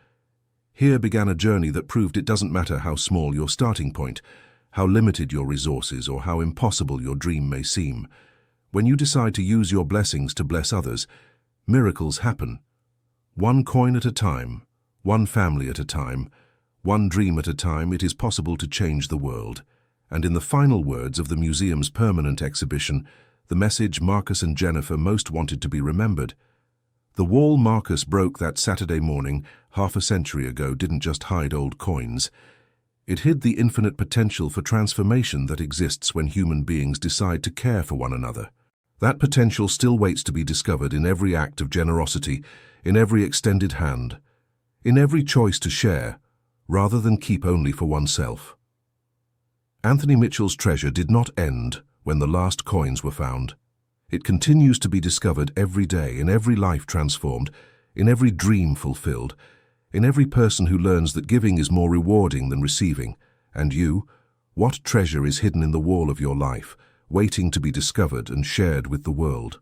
Here began a journey that proved it doesn't matter how small your starting point, how limited your resources, or how impossible your dream may seem. When you decide to use your blessings to bless others, miracles happen. One coin at a time, one family at a time, one dream at a time, it is possible to change the world. And in the final words of the museum's permanent exhibition, the message Marcus and Jennifer most wanted to be remembered. The wall Marcus broke that Saturday morning, half a century ago, didn't just hide old coins. It hid the infinite potential for transformation that exists when human beings decide to care for one another. That potential still waits to be discovered in every act of generosity, in every extended hand, in every choice to share, rather than keep only for oneself. Anthony Mitchell's treasure did not end when the last coins were found. It continues to be discovered every day, in every life transformed, in every dream fulfilled, in every person who learns that giving is more rewarding than receiving. And you, what treasure is hidden in the wall of your life, waiting to be discovered and shared with the world?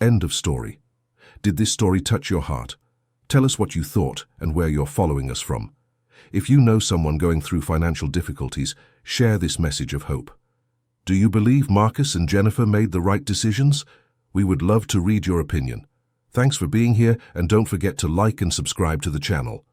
End of story. Did this story touch your heart? Tell us what you thought and where you're following us from. If you know someone going through financial difficulties, share this message of hope. Do you believe Marcus and Jennifer made the right decisions? We would love to read your opinion. Thanks for being here, and don't forget to like and subscribe to the channel.